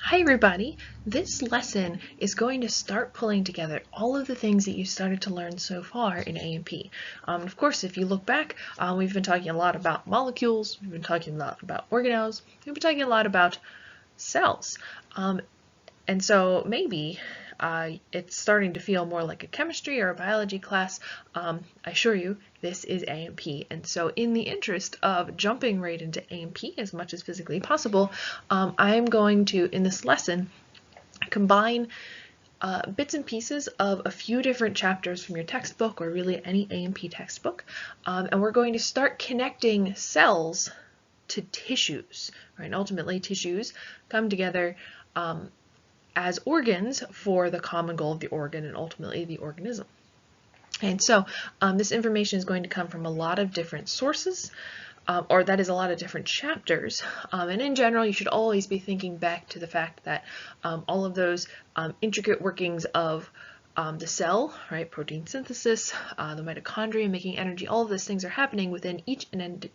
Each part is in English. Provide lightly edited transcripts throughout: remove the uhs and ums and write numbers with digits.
Hi everybody! This lesson is going to start pulling together all of the things that you started to learn so far in A&P. Of course, if you look back, we've been talking a lot about molecules, we've been talking a lot about organelles, we've been talking a lot about cells. And so maybe it's starting to feel more like a chemistry or a biology class. I assure you, this is A&P. And so in the interest of jumping right into A&P as much as physically possible, I'm going to, in this lesson, combine bits and pieces of a few different chapters from your textbook or really any A&P textbook. And we're going to start connecting cells to tissues, right? And ultimately, tissues come together as organs for the common goal of the organ and ultimately the organism. And so this information is going to come from a lot of different sources, or that is a lot of different chapters. And in general, you should always be thinking back to the fact that all of those intricate workings of the cell, right, protein synthesis, the mitochondria making energy, all of those things are happening within each and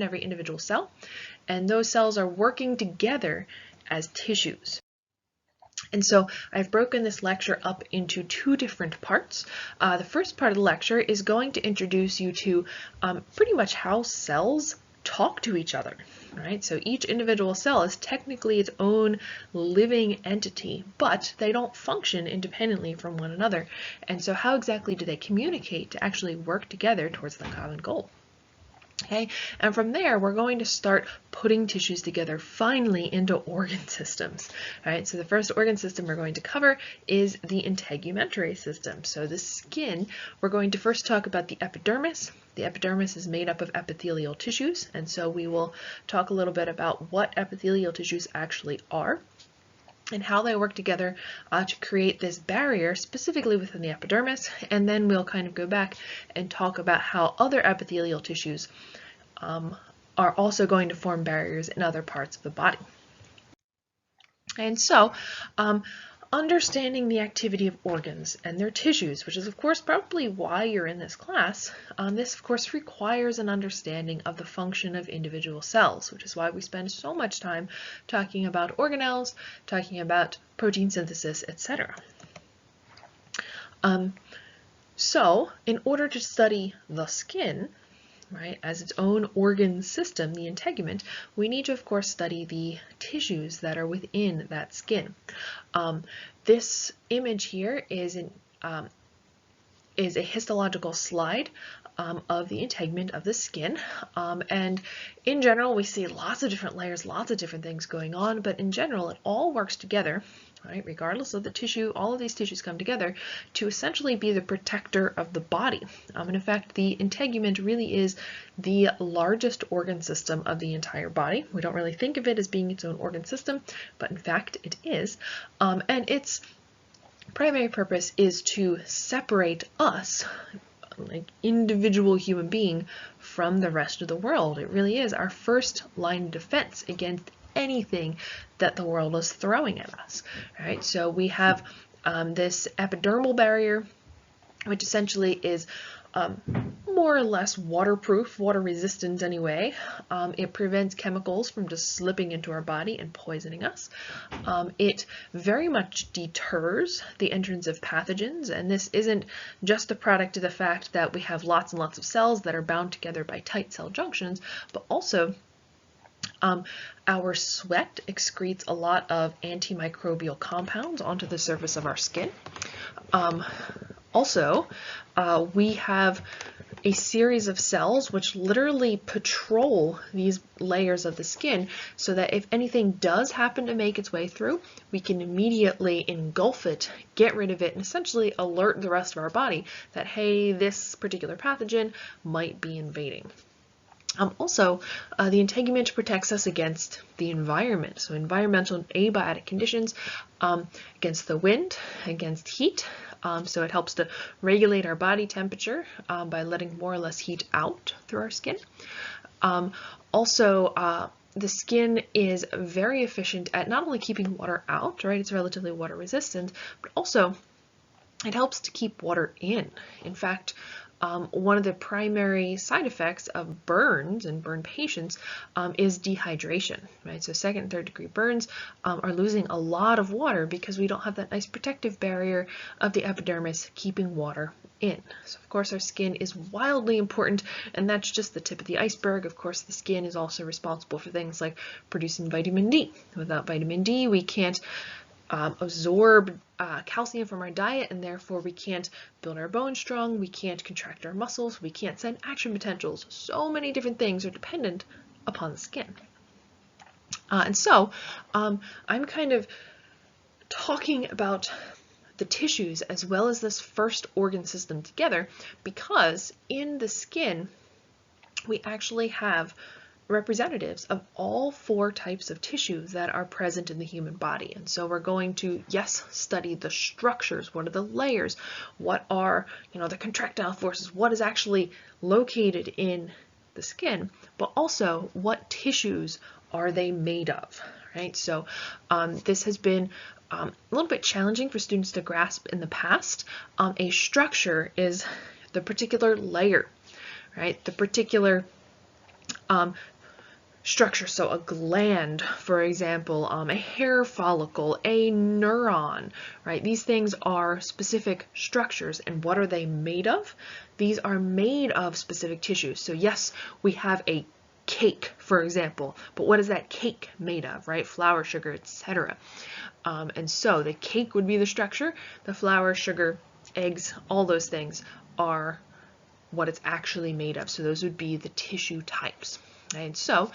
every individual cell. And those cells are working together as tissues. And so I've broken this lecture up into two different parts. The first part of the lecture is going to introduce you to pretty much how cells talk to each other, right? So each individual cell is technically its own living entity, but they don't function independently from one another. And so how exactly do they communicate to actually work together towards the common goal? Okay, and from there we're going to start putting tissues together finally into organ systems. All right, so the first organ system we're going to cover is the integumentary system. So the skin, we're going to first talk about the epidermis. The epidermis is made up of epithelial tissues, and so we will talk a little bit about what epithelial tissues actually are and how they work together to create this barrier specifically within the epidermis, and then we'll kind of go back and talk about how other epithelial tissues are also going to form barriers in other parts of the body. And so, understanding the activity of organs and their tissues, which is of course probably why you're in this class, this of course requires an understanding of the function of individual cells, which is why we spend so much time talking about organelles, talking about protein synthesis, etc. So in order to study the skin, right, as its own organ system, the integument, we need to, of course, study the tissues that are within that skin. This image here is a histological slide of the integument of the skin. And in general, we see lots of different layers, lots of different things going on, but in general, it all works together, right? Regardless of the tissue, all of these tissues come together to essentially be the protector of the body. And in fact, the integument really is the largest organ system of the entire body. We don't really think of it as being its own organ system, but in fact, it is. And its primary purpose is to separate us, like individual human being, from the rest of the world. It really is our first line of defense against anything that the world is throwing at us. Right? So we have this epidermal barrier, which essentially is more or less waterproof, water resistant anyway. It prevents chemicals from just slipping into our body and poisoning us. It very much deters the entrance of pathogens, and this isn't just a product of the fact that we have lots and lots of cells that are bound together by tight cell junctions, but also our sweat excretes a lot of antimicrobial compounds onto the surface of our skin. Also, we have a series of cells which literally patrol these layers of the skin so that if anything does happen to make its way through, we can immediately engulf it, get rid of it, and essentially alert the rest of our body that, hey, this particular pathogen might be invading. Also, the integument protects us against the environment, so environmental and abiotic conditions, against the wind, against heat. So it helps to regulate our body temperature by letting more or less heat out through our skin. Also, the skin is very efficient at not only keeping water out, right? It's relatively water resistant, but also it helps to keep water in. In fact, one of the primary side effects of burns and burn patients is dehydration, right? So second and third degree burns are losing a lot of water because we don't have that nice protective barrier of the epidermis keeping water in. So of course our skin is wildly important, and that's just the tip of the iceberg. Of course the skin is also responsible for things like producing vitamin D. Without vitamin D we can't absorb calcium from our diet, and therefore we can't build our bones strong, we can't contract our muscles, we can't send action potentials. So many different things are dependent upon the skin. And so I'm kind of talking about the tissues as well as this first organ system together because in the skin we actually have representatives of all 4 types of tissues that are present in the human body. And so we're going to, yes, study the structures, what are the layers, what are, the contractile forces, what is actually located in the skin, but also what tissues are they made of, right? So this has been a little bit challenging for students to grasp in the past. A structure is the particular layer, right? The particular structure, so a gland, for example, a hair follicle, a neuron, right? These things are specific structures, and what are they made of? These are made of specific tissues. So yes, we have a cake, for example, but what is that cake made of, right? Flour, sugar, etc. And so the cake would be the structure, the flour, sugar, eggs, all those things are what it's actually made of. So those would be the tissue types. And so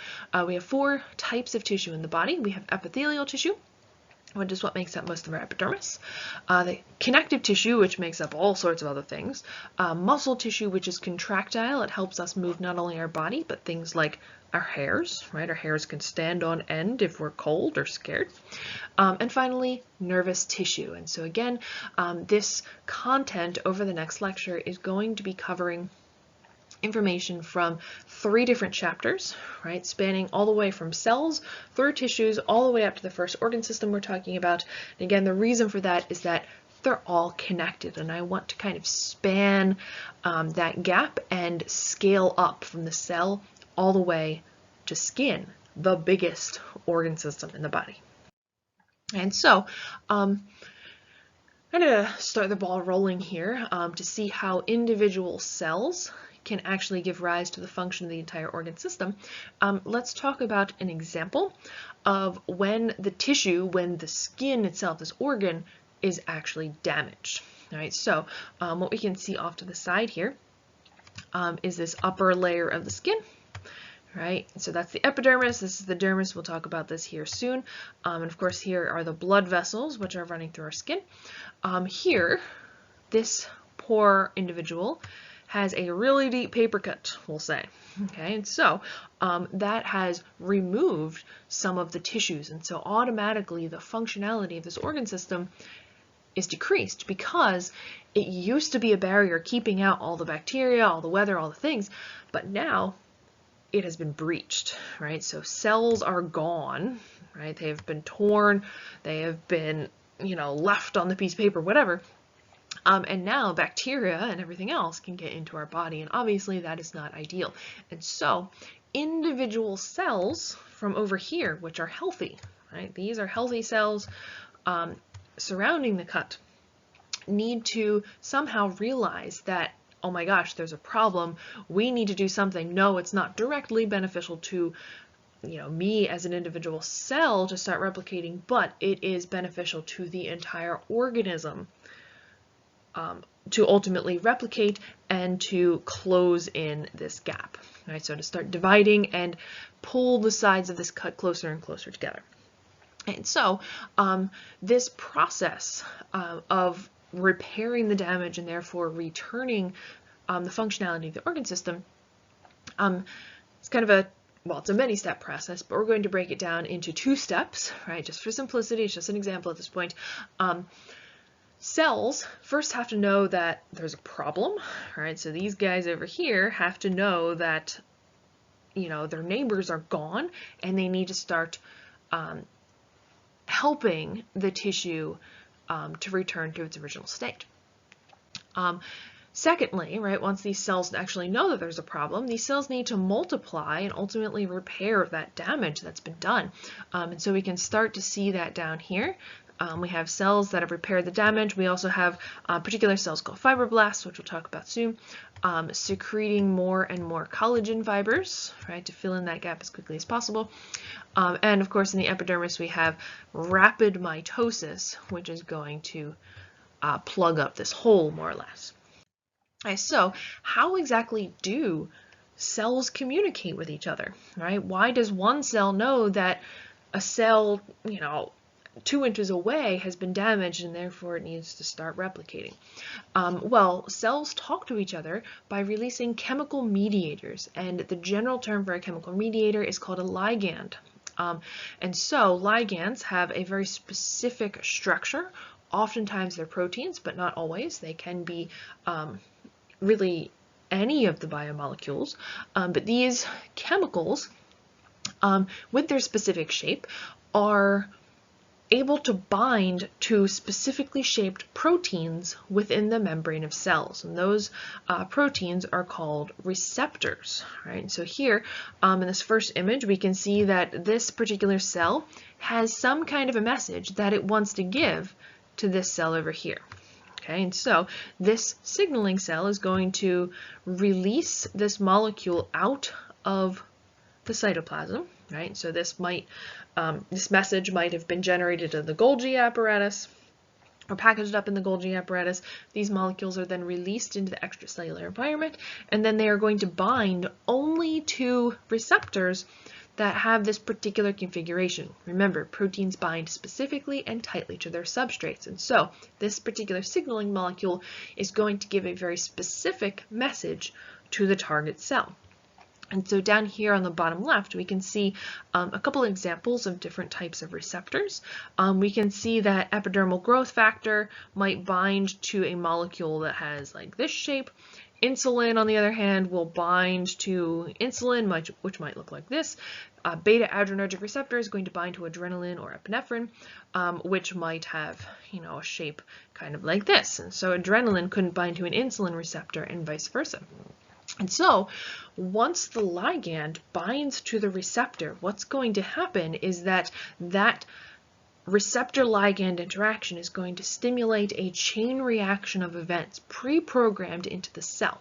we have 4 types of tissue in the body. We have epithelial tissue, which is what makes up most of our epidermis. The connective tissue, which makes up all sorts of other things. Muscle tissue, which is contractile. It helps us move not only our body, but things like our hairs, right? Our hairs can stand on end if we're cold or scared. And finally, nervous tissue. And so again, this content over the next lecture is going to be covering information from 3 different chapters, right, spanning all the way from cells through tissues all the way up to the first organ system we're talking about. And again, the reason for that is that they're all connected, and I want to kind of span that gap and scale up from the cell all the way to skin, the biggest organ system in the body. And so I'm going to start the ball rolling here to see how individual cells can actually give rise to the function of the entire organ system. Let's talk about an example of when the tissue, when the skin itself, this organ, is actually damaged. All right, so what we can see off to the side here is this upper layer of the skin. Right, so that's the epidermis, this is the dermis, we'll talk about this here soon. And of course here are the blood vessels which are running through our skin. Here, this poor individual has a really deep paper cut, we'll say. Okay, and so that has removed some of the tissues, and so automatically the functionality of this organ system is decreased because it used to be a barrier keeping out all the bacteria, all the weather, all the things, but now it has been breached, right? So cells are gone, right? They have been torn, they have been, left on the piece of paper, whatever. And now bacteria and everything else can get into our body, and obviously that is not ideal. And so individual cells from over here, which are healthy, right? These are healthy cells surrounding the cut, need to somehow realize that, oh my gosh, there's a problem, we need to do something. No, it's not directly beneficial to me as an individual cell to start replicating, but it is beneficial to the entire organism to ultimately replicate and to close in this gap. Right? So to start dividing and pull the sides of this cut closer and closer together. And so this process of repairing the damage and therefore returning the functionality of the organ system, it's kind of it's a many-step process, but we're going to break it down into 2 steps, right? Just for simplicity, it's just an example at this point. Cells first have to know that there's a problem, right? So these guys over here have to know that, their neighbors are gone and they need to start helping the tissue to return to its original state. Secondly, right, once these cells actually know that there's a problem, these cells need to multiply and ultimately repair that damage that's been done. And so we can start to see that down here. We have cells that have repaired the damage. We also have particular cells called fibroblasts, which we'll talk about soon, secreting more and more collagen fibers, right, to fill in that gap as quickly as possible. And of course, in the epidermis, we have rapid mitosis, which is going to plug up this hole, more or less. Okay, so how exactly do cells communicate with each other, right? Why does one cell know that a cell, 2 inches away has been damaged and therefore it needs to start replicating? Well, cells talk to each other by releasing chemical mediators, and the general term for a chemical mediator is called a ligand. And so ligands have a very specific structure. Oftentimes they're proteins, but not always. They can be really any of the biomolecules, but these chemicals, with their specific shape, are able to bind to specifically shaped proteins within the membrane of cells, and those proteins are called receptors, right? So here in this first image we can see that this particular cell has some kind of a message that it wants to give to this cell over here. Okay, and so this signaling cell is going to release this molecule out of the cytoplasm, right? So this message might have been generated in the Golgi apparatus or packaged up in the Golgi apparatus. These molecules are then released into the extracellular environment, and then they are going to bind only to receptors that have this particular configuration. Remember, proteins bind specifically and tightly to their substrates, and so this particular signaling molecule is going to give a very specific message to the target cell. And so down here on the bottom left, we can see a couple of examples of different types of receptors. We can see that epidermal growth factor might bind to a molecule that has like this shape. Insulin, on the other hand, will bind to insulin, which might look like this. Beta adrenergic receptor is going to bind to adrenaline or epinephrine, which might have, a shape kind of like this. And so adrenaline couldn't bind to an insulin receptor and vice versa. And so once the ligand binds to the receptor, what's going to happen is that receptor-ligand interaction is going to stimulate a chain reaction of events pre-programmed into the cell.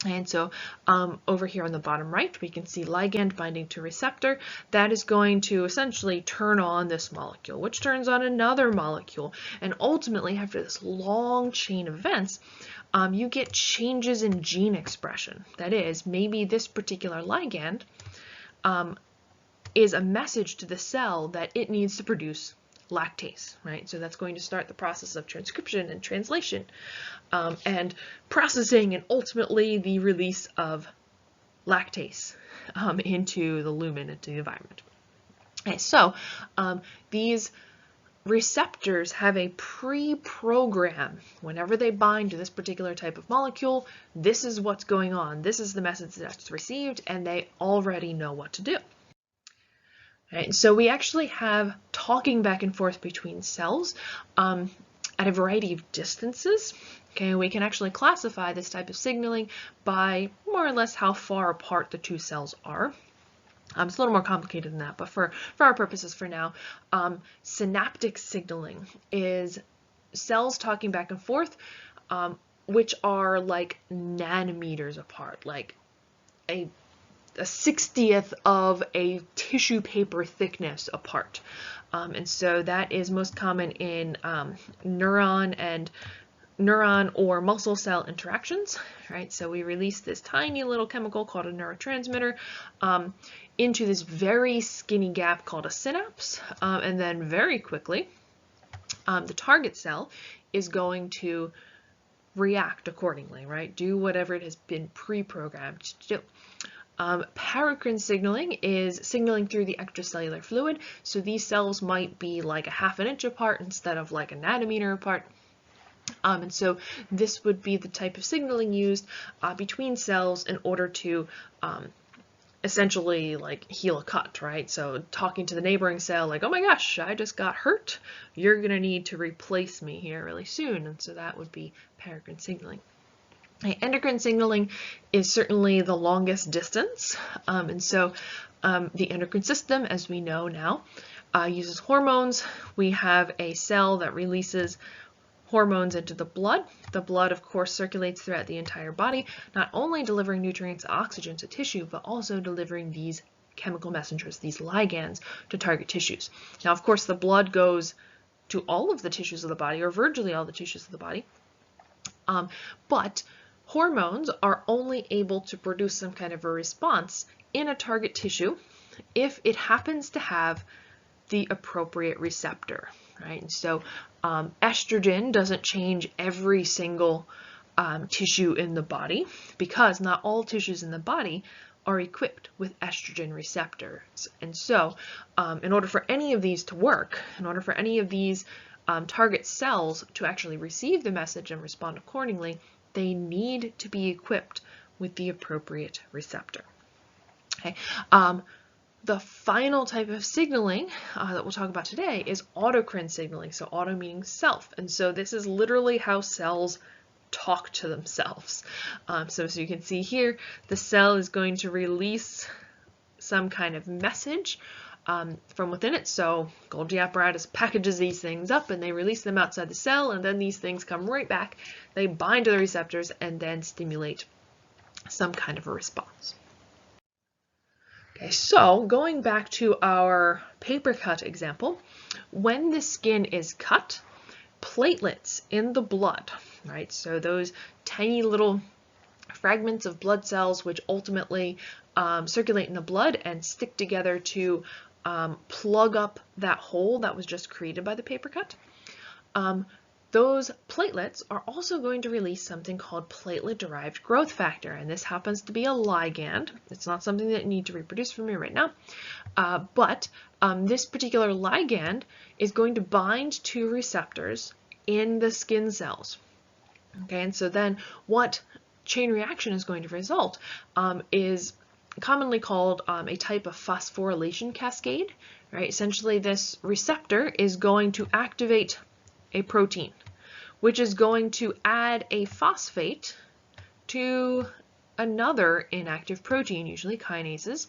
And so over here on the bottom right, we can see ligand binding to receptor. That is going to essentially turn on this molecule, which turns on another molecule. And ultimately, after this long chain of events, you get changes in gene expression. That is, maybe this particular ligand is a message to the cell that it needs to produce lactase, right? So that's going to start the process of transcription and translation and processing, and ultimately the release of lactase into the lumen, into the environment. Okay, so these receptors have a pre-program. Whenever they bind to this particular type of molecule, this is what's going on. This is the message that's received, and they already know what to do. Right, so we actually have talking back and forth between cells at a variety of distances. Okay, we can actually classify this type of signaling by more or less how far apart the two cells are. It's a little more complicated than that, but for our purposes for now, synaptic signaling is cells talking back and forth, which are like nanometers apart, like a 60th of a tissue paper thickness apart. And so that is most common in neuron or muscle cell interactions, right? So we release this tiny little chemical called a neurotransmitter into this very skinny gap called a synapse, and then very quickly the target cell is going to react accordingly, right? Do whatever it has been pre-programmed to do. Paracrine signaling is signaling through the extracellular fluid, so these cells might be like a ½ an inch apart instead of like a nanometer apart. And so this would be the type of signaling used between cells in order to essentially like heal a cut, right? So talking to the neighboring cell like, oh my gosh, I just got hurt. You're going to need to replace me here really soon. And so that would be paracrine signaling. Okay, endocrine signaling is certainly the longest distance, and so the endocrine system, as we know now, uses hormones. We have a cell that releases hormones into the blood. The blood, of course, circulates throughout the entire body, not only delivering nutrients and oxygen to tissue, but also delivering these chemical messengers, these ligands, to target tissues. Now, of course, the blood goes to all of the tissues of the body, or virtually all the tissues of the body, but hormones are only able to produce some kind of a response in a target tissue if it happens to have the appropriate receptor, right? And so estrogen doesn't change every single tissue in the body, because not all tissues in the body are equipped with estrogen receptors. And so in order for any of these to work, in order for any of these target cells to actually receive the message and respond accordingly, they need to be equipped with the appropriate receptor. Okay. The final type of signaling that we'll talk about today is autocrine signaling. So auto meaning self. And so this is literally how cells talk to themselves. So you can see here, the cell is going to release some kind of message from within it. So Golgi apparatus packages these things up and they release them outside the cell, and then these things come right back. They bind to the receptors and then stimulate some kind of a response. Okay, so going back to our paper cut example, when the skin is cut, platelets in the blood, right? So those tiny little fragments of blood cells which ultimately circulate in the blood and stick together to plug up that hole that was just created by the paper cut. Those platelets are also going to release something called platelet-derived growth factor, and this happens to be a ligand. It's not something that you need to reproduce for me right now, but this particular ligand is going to bind to receptors in the skin cells. Okay, and so then what chain reaction is going to result is commonly called a type of phosphorylation cascade, right? Essentially, this receptor is going to activate a protein, which is going to add a phosphate to another inactive protein, usually kinases.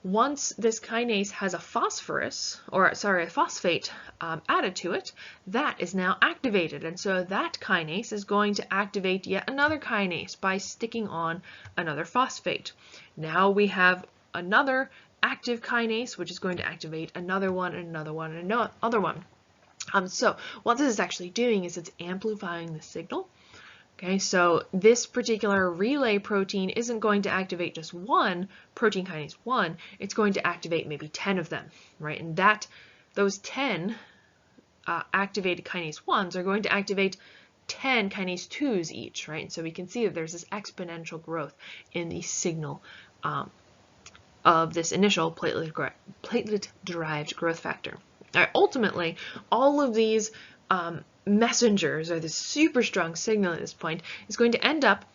Once this kinase has a phosphate added to it, that is now activated. And so that kinase is going to activate yet another kinase by sticking on another phosphate. Now we have another active kinase, which is going to activate another one and another one and another one. So what this is actually doing is it's amplifying the signal. Okay, so this particular relay protein isn't going to activate just one protein kinase 1, it's going to activate maybe 10 of them, right? And those 10 activated kinase 1s are going to activate 10 kinase 2s each, right? And so we can see that there's this exponential growth in the signal of this initial platelet-derived growth factor. Ultimately, all of these messengers, or this super strong signal at this point, is going to end up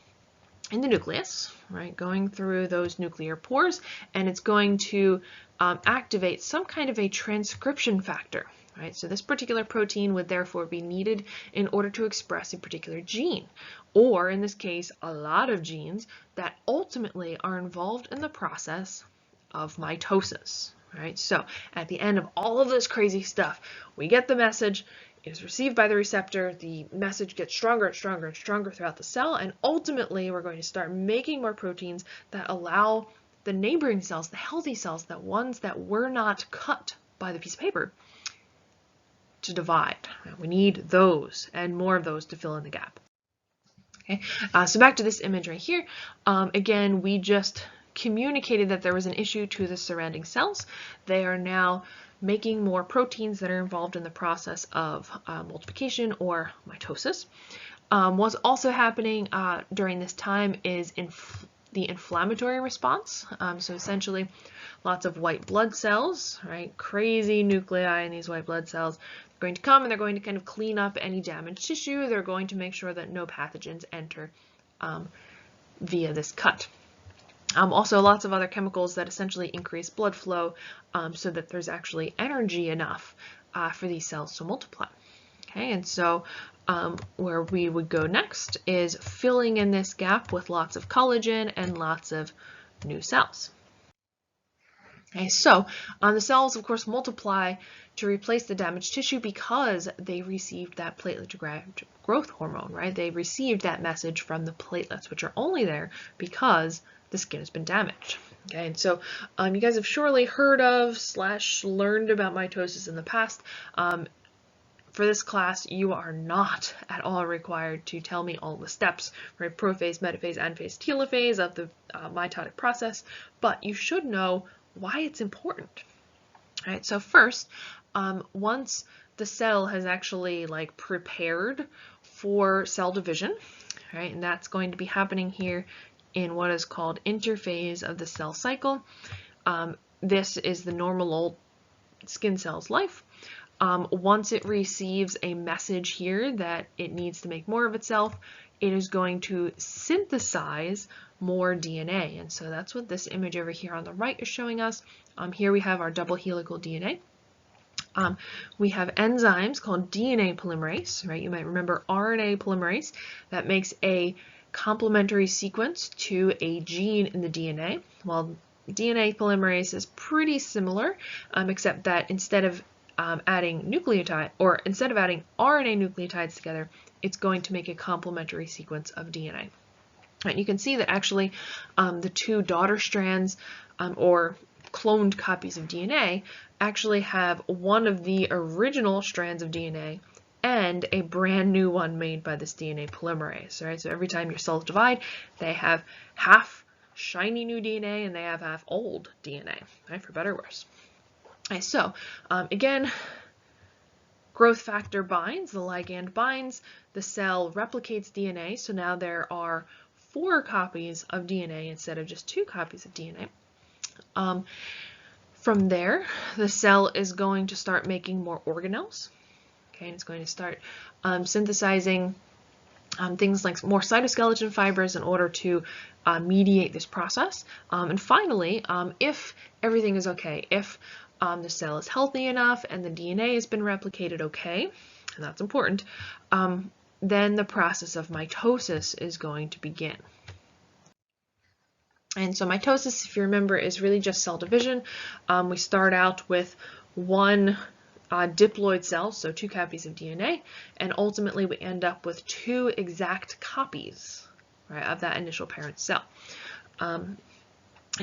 in the nucleus, right, going through those nuclear pores, and it's going to activate some kind of a transcription factor, right? So this particular protein would therefore be needed in order to express a particular gene, or in this case, a lot of genes that ultimately are involved in the process of mitosis. Right, so at the end of all of this crazy stuff, we get the message, it is received by the receptor, the message gets stronger and stronger and stronger throughout the cell, and ultimately we're going to start making more proteins that allow the neighboring cells, the healthy cells, the ones that were not cut by the piece of paper, to divide. We need those and more of those to fill in the gap. Okay, so back to this image right here. Again, we just communicated that there was an issue to the surrounding cells. They are now making more proteins that are involved in the process of multiplication or mitosis. What's also happening during this time is the inflammatory response. So essentially, lots of white blood cells, right? Crazy nuclei in these white blood cells are going to come and they're going to kind of clean up any damaged tissue. They're going to make sure that no pathogens enter via this cut. Also, lots of other chemicals that essentially increase blood flow so that there's actually energy enough for these cells to multiply. Okay, and so where we would go next is filling in this gap with lots of collagen and lots of new cells. Okay, so the cells, of course, multiply to replace the damaged tissue because they received that platelet-derived growth hormone, right? They received that message from the platelets, which are only there because the skin has been damaged. Okay, and so you guys have surely heard of / learned about mitosis in the past. For this class, you are not at all required to tell me all the steps, right? Prophase, metaphase, anaphase, telophase of the mitotic process, but you should know why it's important. All right, so first, once the cell has actually prepared for cell division, right, and that's going to be happening here in what is called interphase of the cell cycle. This is the normal old skin cell's life. Once it receives a message here that it needs to make more of itself, it is going to synthesize more DNA. And so that's what this image over here on the right is showing us. Here we have our double helical DNA. We have enzymes called DNA polymerase, right? You might remember RNA polymerase that makes a complementary sequence to a gene in the DNA. Well, DNA polymerase is pretty similar, except that instead of adding RNA nucleotides together, it's going to make a complementary sequence of DNA. And you can see that actually the two daughter strands or cloned copies of DNA actually have one of the original strands of DNA and a brand new one made by this DNA polymerase, right? So every time your cells divide, they have half shiny new DNA and they have half old DNA, right? For better or worse. Okay, so again, growth factor binds, the ligand binds, the cell replicates DNA, so now there are 4 copies of DNA instead of just 2 copies of DNA. From there, the cell is going to start making more organelles, okay, and it's going to start synthesizing things like more cytoskeleton fibers in order to mediate this process. And finally, if everything is okay, if the cell is healthy enough and the DNA has been replicated okay, and that's important, then the process of mitosis is going to begin. And so mitosis, if you remember, is really just cell division. We start out with one diploid cell, so 2 copies of DNA, and ultimately we end up with 2 exact copies, right, of that initial parent cell. And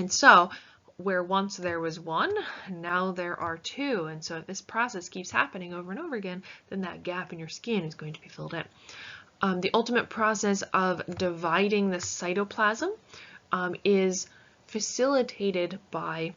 so where once there was 1, now there are 2, and so if this process keeps happening over and over again, then that gap in your skin is going to be filled in. The ultimate process of dividing the cytoplasm is facilitated by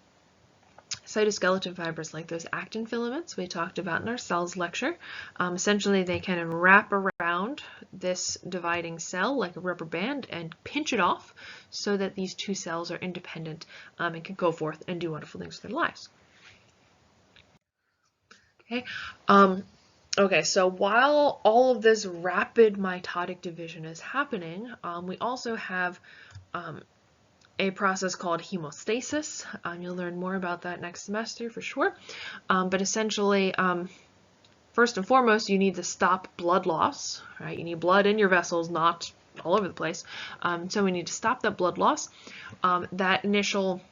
cytoskeleton fibers like those actin filaments we talked about in our cells lecture. Essentially, they kind of wrap around this dividing cell like a rubber band and pinch it off so that these 2 cells are independent and can go forth and do wonderful things with their lives. Okay. Okay, so while all of this rapid mitotic division is happening, we also have a process called hemostasis. You'll learn more about that next semester for sure. But essentially, first and foremost, you need to stop blood loss, right? You need blood in your vessels, not all over the place. So we need to stop that blood loss. That initial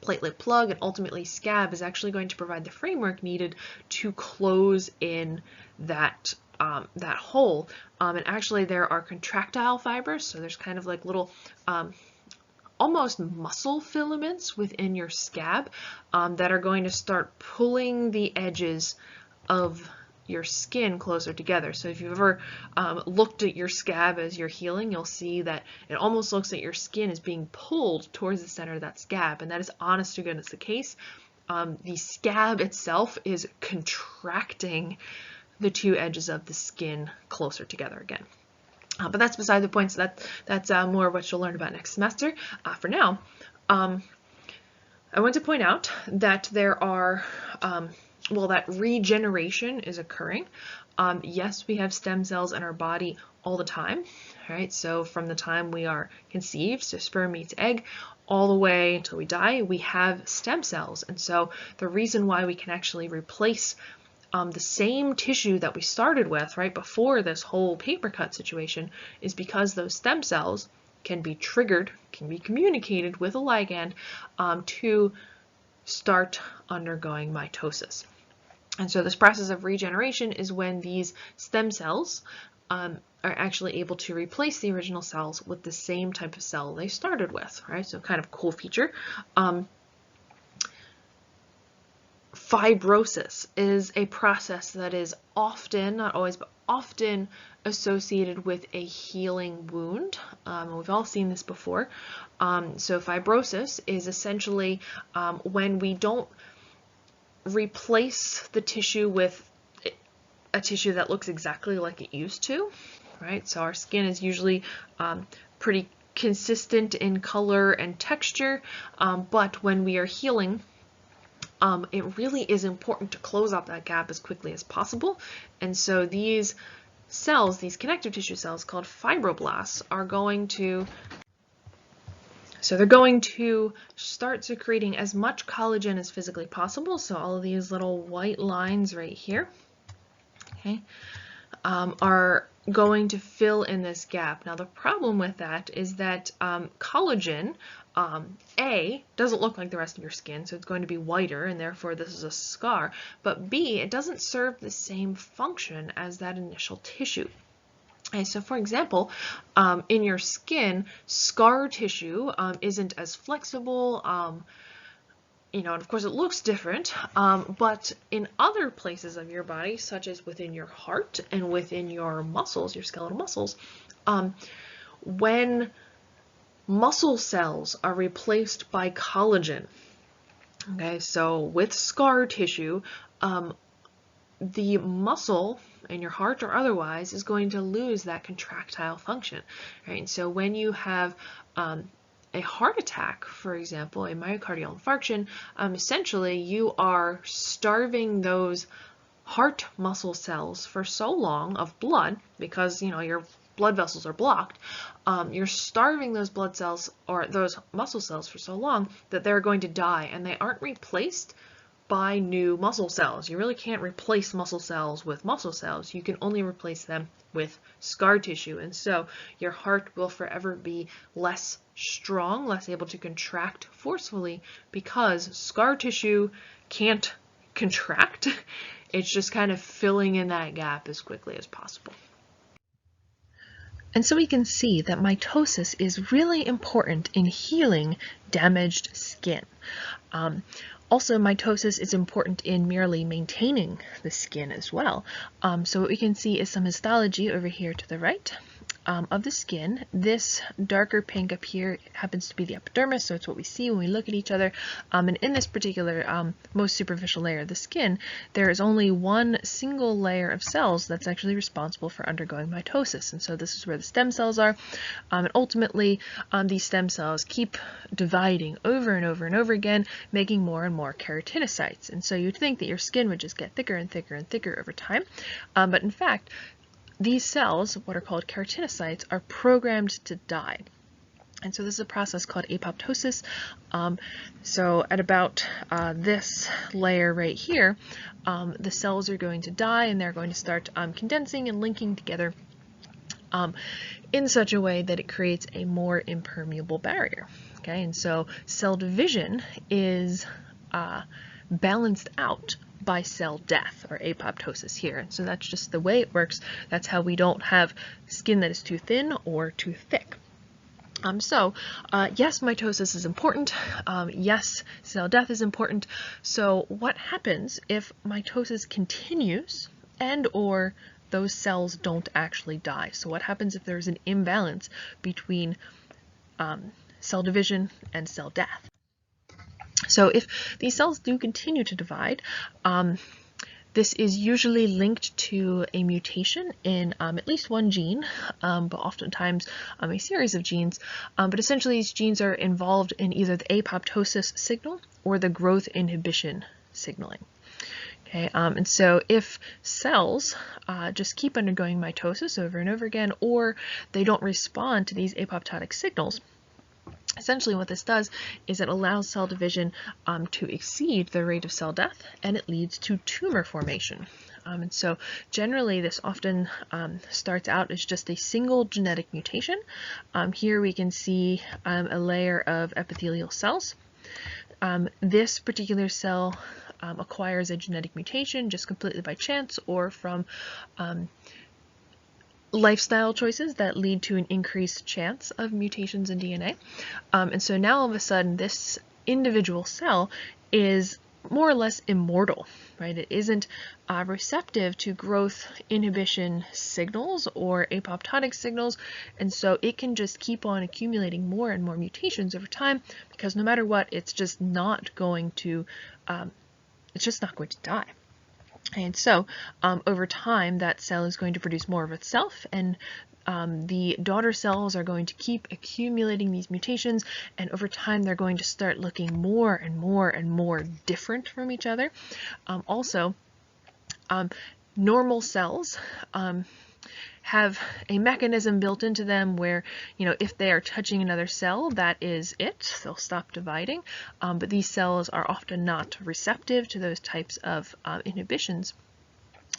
platelet plug and ultimately scab is actually going to provide the framework needed to close in that that hole. And actually there are contractile fibers, so there's kind of like little almost muscle filaments within your scab that are going to start pulling the edges of your skin closer together. So if you've ever looked at your scab as you're healing, you'll see that it almost looks like your skin is being pulled towards the center of that scab, and that is honest to goodness the case. The scab itself is contracting the 2 edges of the skin closer together again. But that's beside the point, so that's more of what you'll learn about next semester. For now, I want to point out that there are, well, that regeneration is occurring. Yes, we have stem cells in our body all the time, right? So from the time we are conceived, so sperm meets egg, all the way until we die, we have stem cells. And so the reason why we can actually replace the same tissue that we started with right before this whole paper cut situation is because those stem cells can be triggered, can be communicated with a ligand to start undergoing mitosis. And so this process of regeneration is when these stem cells are actually able to replace the original cells with the same type of cell they started with, right? So kind of cool feature. Fibrosis is a process that is often, not always, but often associated with a healing wound. We've all seen this before. So fibrosis is essentially when we don't replace the tissue with a tissue that looks exactly like it used to, right? So our skin is usually pretty consistent in color and texture, but when we are healing, it really is important to close up that gap as quickly as possible. And so these cells, these connective tissue cells called fibroblasts, are going to they're going to start secreting as much collagen as physically possible. So all of these little white lines right here, okay, are going to fill in this gap. Now the problem with that is that collagen, A, doesn't look like the rest of your skin, so it's going to be whiter, and therefore this is a scar, but B, it doesn't serve the same function as that initial tissue. Okay, so for example, in your skin, scar tissue isn't as flexible, and of course it looks different, but in other places of your body, such as within your heart and within your muscles, your skeletal muscles, when muscle cells are replaced by collagen, okay, so with scar tissue, the muscle in your heart or otherwise is going to lose that contractile function, right? And so when you have a heart attack, for example, a myocardial infarction, essentially you are starving those heart muscle cells for so long of blood because your blood vessels are blocked. You're starving those blood cells or those muscle cells for so long that they're going to die, and they aren't replaced by new muscle cells. You really can't replace muscle cells with muscle cells. You can only replace them with scar tissue, and so your heart will forever be less strong, less able to contract forcefully because scar tissue can't contract. It's just kind of filling in that gap as quickly as possible. And so we can see that mitosis is really important in healing damaged skin. Also, mitosis is important in merely maintaining the skin as well. So what we can see is some histology over here to the right of the skin. This darker pink up here happens to be the epidermis, so it's what we see when we look at each other. And in this particular most superficial layer of the skin, there is only one single layer of cells that's actually responsible for undergoing mitosis. And so this is where the stem cells are. And ultimately, these stem cells keep dividing over and over and over again, making more and more keratinocytes. And so you'd think that your skin would just get thicker and thicker and thicker over time. But in fact, these cells, what are called keratinocytes, are programmed to die. And so this is a process called apoptosis. So at about this layer right here, the cells are going to die and they're going to start condensing and linking together in such a way that it creates a more impermeable barrier. Okay, and so cell division is balanced out by cell death, or apoptosis here. And so that's just the way it works. That's how we don't have skin that is too thin or too thick. Yes, mitosis is important. Yes, cell death is important. So what happens if mitosis continues and or those cells don't actually die? So what happens if there's an imbalance between cell division and cell death? So if these cells do continue to divide, this is usually linked to a mutation in at least one gene, but oftentimes a series of genes. But essentially these genes are involved in either the apoptosis signal or the growth inhibition signaling. Okay, and so if cells just keep undergoing mitosis over and over again, or they don't respond to these apoptotic signals, Essentially what this does is it allows cell division to exceed the rate of cell death, and it leads to tumor formation. And so generally this often starts out as just a single genetic mutation. Here we can see a layer of epithelial cells. This particular cell acquires a genetic mutation just completely by chance or from lifestyle choices that lead to an increased chance of mutations in DNA. And so now all of a sudden this individual cell is more or less immortal, right? It isn't receptive to growth inhibition signals or apoptotic signals, and so it can just keep on accumulating more and more mutations over time, because no matter what, it's just not going to die. And so over time that cell is going to produce more of itself, and the daughter cells are going to keep accumulating these mutations, and over time they're going to start looking more and more and more different from each other. Normal cells have a mechanism built into them where, if they are touching another cell, that is it. They'll stop dividing. But these cells are often not receptive to those types of inhibitions.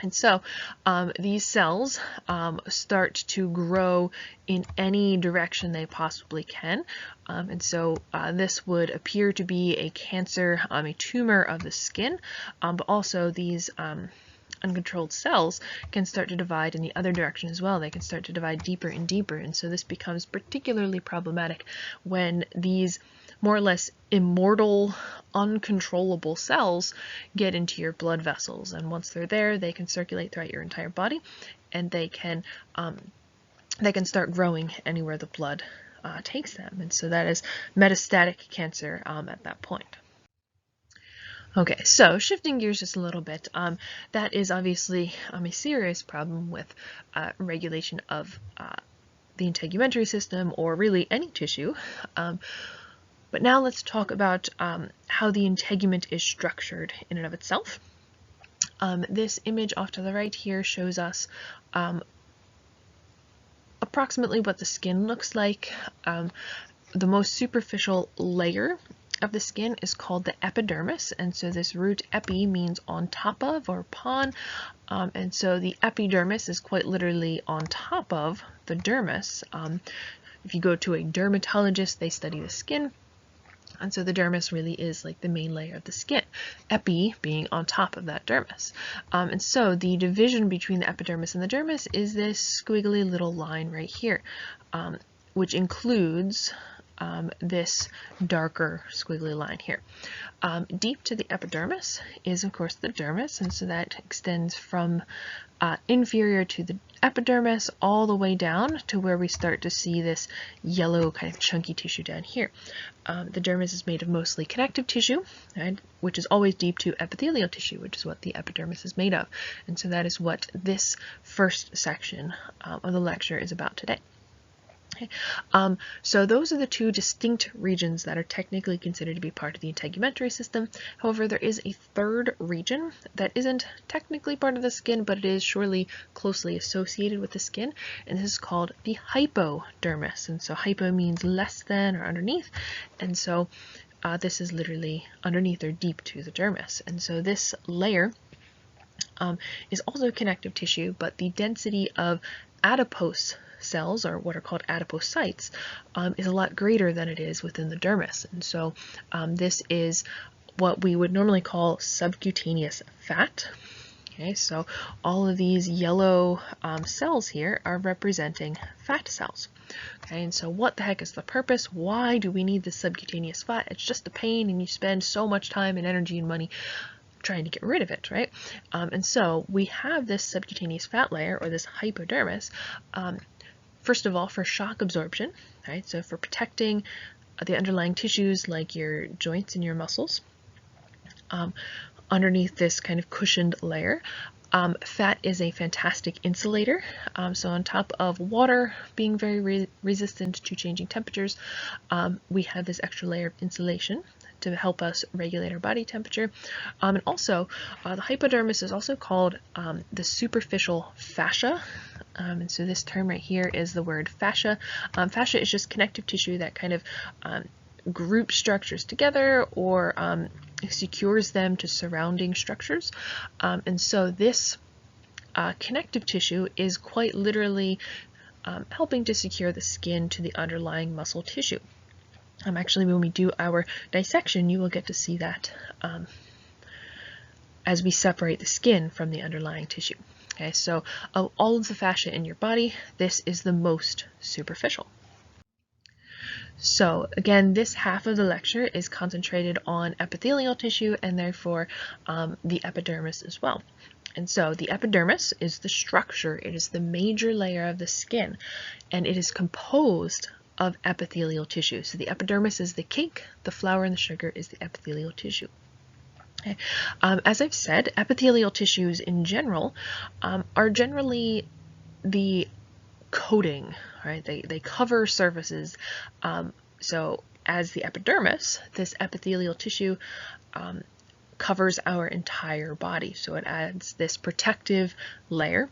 And so these cells start to grow in any direction they possibly can. And so this would appear to be a cancer, a tumor of the skin, but also these uncontrolled cells can start to divide in the other direction as well. They can start to divide deeper and deeper, and so this becomes particularly problematic when these more or less immortal, uncontrollable cells get into your blood vessels, and once they're there, they can circulate throughout your entire body, and they can start growing anywhere the blood takes them, and so that is metastatic cancer at that point. Okay, so shifting gears just a little bit, that is obviously a serious problem with regulation of the integumentary system, or really any tissue. But now let's talk about how the integument is structured in and of itself. This image off to the right here shows us approximately what the skin looks like. The most superficial layer of the skin is called the epidermis, and so this root epi means on top of or upon, and so the epidermis is quite literally on top of the dermis. If you go to a dermatologist, they study the skin, and so the dermis really is like the main layer of the skin, epi being on top of that dermis. And so the division between the epidermis and the dermis is this squiggly little line right here, which includes this darker squiggly line here. Deep to the epidermis is, of course, the dermis, and so that extends from inferior to the epidermis all the way down to where we start to see this yellow kind of chunky tissue down here. The dermis is made of mostly connective tissue, right, which is always deep to epithelial tissue, which is what the epidermis is made of. And so that is what this first section of the lecture is about today. Okay. So those are the two distinct regions that are technically considered to be part of the integumentary system. However, there is a third region that isn't technically part of the skin, but it is surely closely associated with the skin, and this is called the hypodermis. And so hypo means less than or underneath, and so this is literally underneath or deep to the dermis. And so this layer is also connective tissue, but the density of adipose cells, or what are called adipocytes, is a lot greater than it is within the dermis. And so this is what we would normally call subcutaneous fat. Okay, so all of these yellow cells here are representing fat cells. Okay, and so what the heck is the purpose? Why do we need the subcutaneous fat? It's just a pain, and you spend so much time and energy and money trying to get rid of it, right? And so we have this subcutaneous fat layer, or this hypodermis, first of all, for shock absorption, right? So for protecting the underlying tissues like your joints and your muscles. Underneath this kind of cushioned layer, fat is a fantastic insulator. So on top of water being very resistant to changing temperatures, we have this extra layer of insulation to help us regulate our body temperature. And also, the hypodermis is also called the superficial fascia And so this term right here is the word fascia. Fascia is just connective tissue that kind of groups structures together or secures them to surrounding structures. And so this connective tissue is quite literally helping to secure the skin to the underlying muscle tissue. Actually, when we do our dissection, you will get to see that as we separate the skin from the underlying tissue. Okay, so of all of the fascia in your body, this is the most superficial. So again, this half of the lecture is concentrated on epithelial tissue and therefore the epidermis as well. And so the epidermis is the structure, it is the major layer of the skin, and it is composed of epithelial tissue. So the epidermis is the cake, the flour and the sugar is the epithelial tissue. Okay. As I've said, epithelial tissues in general are generally the coating, right? They cover surfaces. So as the epidermis, this epithelial tissue covers our entire body. So it adds this protective layer.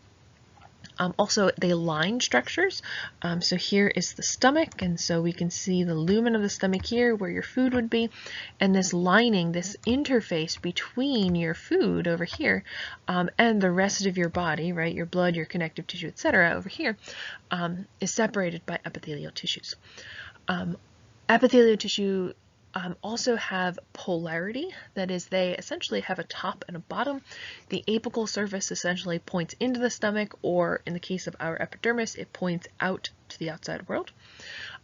Also, they line structures. So here is the stomach, and so we can see the lumen of the stomach here where your food would be, and this lining, this interface between your food over here and the rest of your body, right, your blood, your connective tissue, etc. over here, is separated by epithelial tissues. Epithelial tissue also have polarity, that is, they essentially have a top and a bottom. The apical surface essentially points into the stomach, or in the case of our epidermis, it points out to the outside world.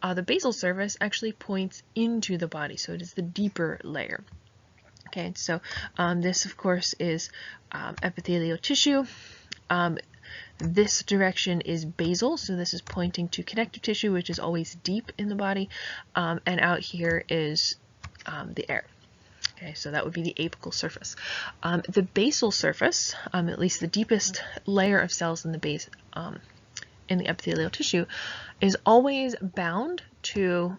The basal surface actually points into the body, so it is the deeper layer. Okay, so this of course is epithelial tissue. This direction is basal, so this is pointing to connective tissue, which is always deep in the body, and out here is the air. Okay, so that would be the apical surface. The basal surface, at least the deepest layer of cells in the base, in the epithelial tissue, is always bound to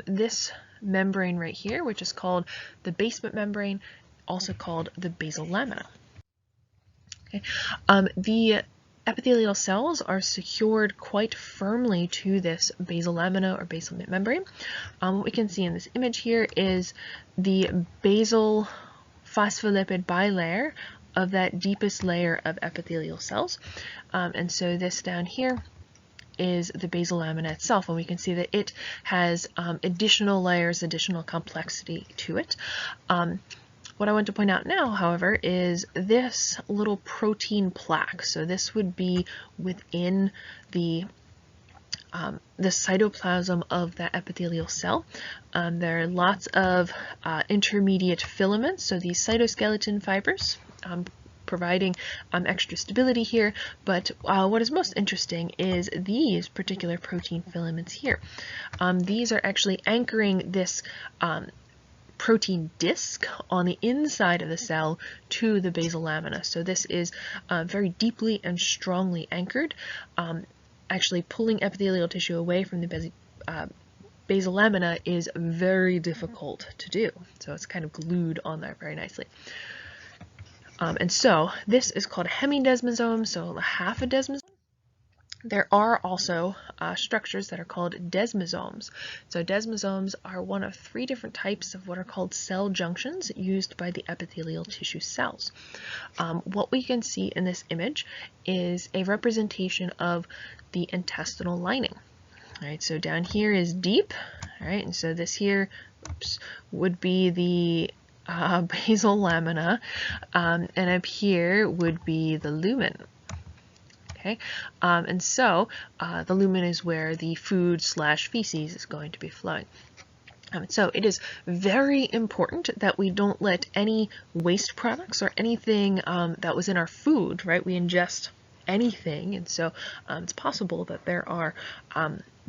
this membrane right here, which is called the basement membrane, also called the basal lamina. Okay. The epithelial cells are secured quite firmly to this basal lamina or basal membrane. What we can see in this image here is the basal phospholipid bilayer of that deepest layer of epithelial cells. And so this down here is the basal lamina itself, and we can see that it has additional layers, additional complexity to it. What I want to point out now, however, is this little protein plaque. So this would be within the cytoplasm of that epithelial cell. There are lots of intermediate filaments, so these cytoskeleton fibers, providing extra stability here, but what is most interesting is these particular protein filaments here. These are actually anchoring this protein disc on the inside of the cell to the basal lamina. So this is very deeply and strongly anchored, actually pulling epithelial tissue away from the basal lamina is very difficult to do. So it's kind of glued on there very nicely. And so this is called a hemidesmosome, so half a desmosome. There are also structures that are called desmosomes. So desmosomes are one of 3 different types of what are called cell junctions used by the epithelial tissue cells. What we can see in this image is a representation of the intestinal lining. All right, so down here is deep, all right, and so this here would be the basal lamina, and up here would be the lumen. Okay, and so the lumen is where the food/feces is going to be flowing. So it is very important that we don't let any waste products or anything that was in our food, right? We ingest anything, and so it's possible that there are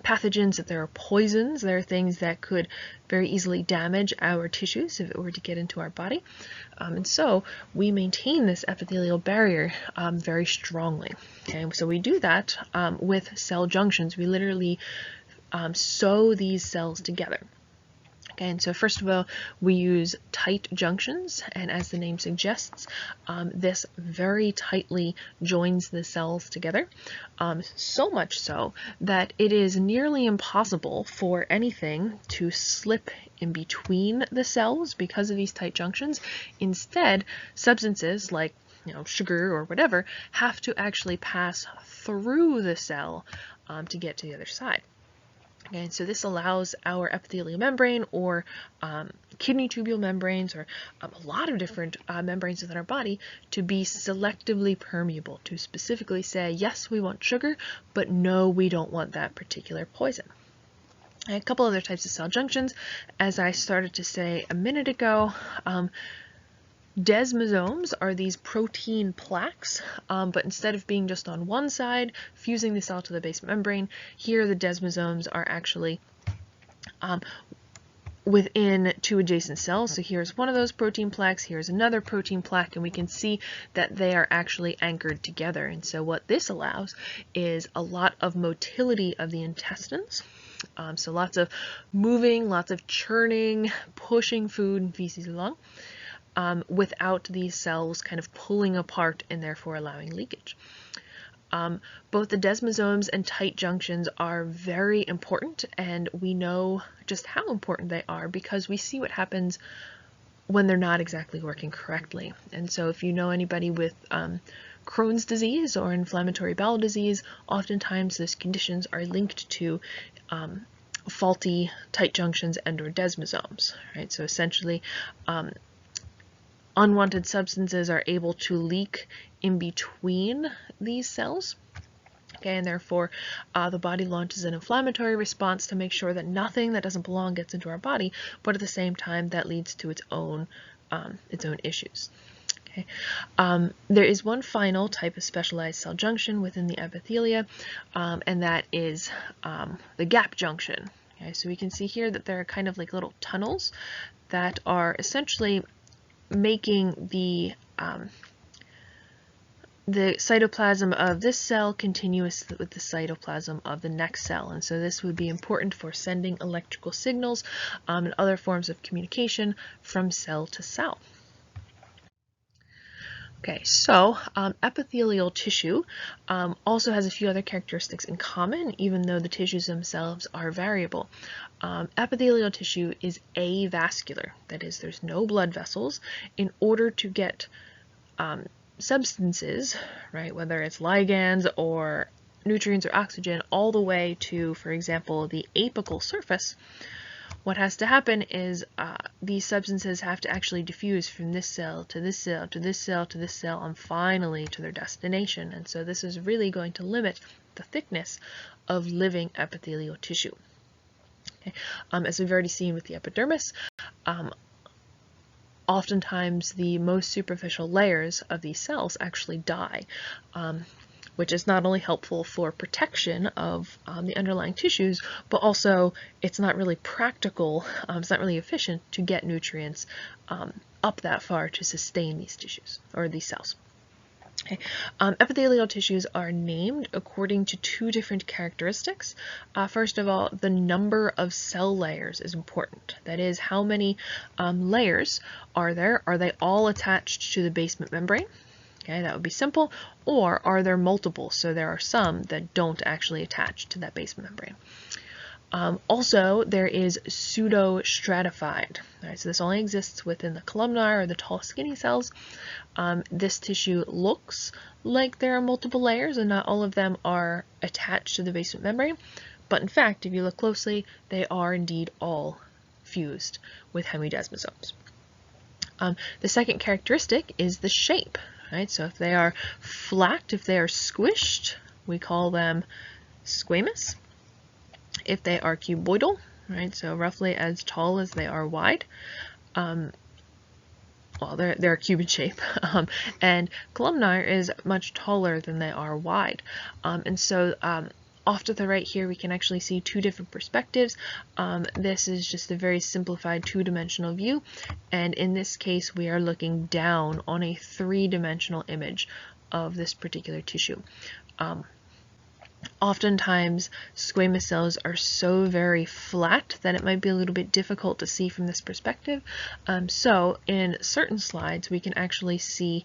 pathogens, that there are poisons, there are things that could very easily damage our tissues if it were to get into our body. And so we maintain this epithelial barrier very strongly. Okay, so we do that with cell junctions. We literally sew these cells together. Okay, and so first of all, we use tight junctions, and as the name suggests, this very tightly joins the cells together, so much so that it is nearly impossible for anything to slip in between the cells because of these tight junctions. Instead, substances like sugar or whatever have to actually pass through the cell to get to the other side. And so this allows our epithelial membrane or kidney tubule membranes or a lot of different membranes within our body to be selectively permeable, to specifically say, yes, we want sugar, but no, we don't want that particular poison. And a couple other types of cell junctions, as I started to say a minute ago, desmosomes are these protein plaques, but instead of being just on one side, fusing the cell to the basement membrane, here the desmosomes are actually within two adjacent cells. So here's one of those protein plaques, here's another protein plaque, and we can see that they are actually anchored together. And so what this allows is a lot of motility of the intestines. So lots of moving, lots of churning, pushing food and feces along. Without these cells kind of pulling apart and therefore allowing leakage. Both the desmosomes and tight junctions are very important, and we know just how important they are because we see what happens when they're not exactly working correctly. And so if you know anybody with Crohn's disease or inflammatory bowel disease, oftentimes those conditions are linked to faulty tight junctions and or desmosomes, right? So essentially, unwanted substances are able to leak in between these cells. Okay, and therefore the body launches an inflammatory response to make sure that nothing that doesn't belong gets into our body, but at the same time that leads to its own issues. Okay. There is one final type of specialized cell junction within the epithelia, and that is the gap junction. Okay, so we can see here that there are kind of like little tunnels that are essentially making the cytoplasm of this cell continuous with the cytoplasm of the next cell. And so this would be important for sending electrical signals and other forms of communication from cell to cell. Okay, so epithelial tissue also has a few other characteristics in common, even though the tissues themselves are variable. Epithelial tissue is avascular, that is, there's no blood vessels. In order to get substances, right, whether it's ligands or nutrients or oxygen, all the way to, for example, the apical surface, what has to happen is these substances have to actually diffuse from this cell to this cell to this cell to this cell and finally to their destination. And so this is really going to limit the thickness of living epithelial tissue. Okay. As we've already seen with the epidermis, oftentimes the most superficial layers of these cells actually die, which is not only helpful for protection of the underlying tissues, but also it's not really practical, it's not really efficient to get nutrients up that far to sustain these tissues or these cells. Okay. Epithelial tissues are named according to two different characteristics. First of all, the number of cell layers is important. That is, how many layers are there? Are they all attached to the basement membrane? Okay, that would be simple. Or are there multiple? So there are some that don't actually attach to that basement membrane. Also, there is pseudo-stratified. Right, so this only exists within the columnar or the tall skinny cells. This tissue looks like there are multiple layers and not all of them are attached to the basement membrane. But in fact, if you look closely, they are indeed all fused with hemidesmosomes. The second characteristic is the shape. Right? So if they are flat, if they are squished, we call them squamous. If they are cuboidal, right, so roughly as tall as they are wide, well, they're a cube in shape, and columnar is much taller than they are wide. And so off to the right here, we can actually see two different perspectives. This is just a very simplified two-dimensional view, and in this case, we are looking down on a three-dimensional image of this particular tissue. Oftentimes, squamous cells are so very flat that it might be a little bit difficult to see from this perspective. So in certain slides, we can actually see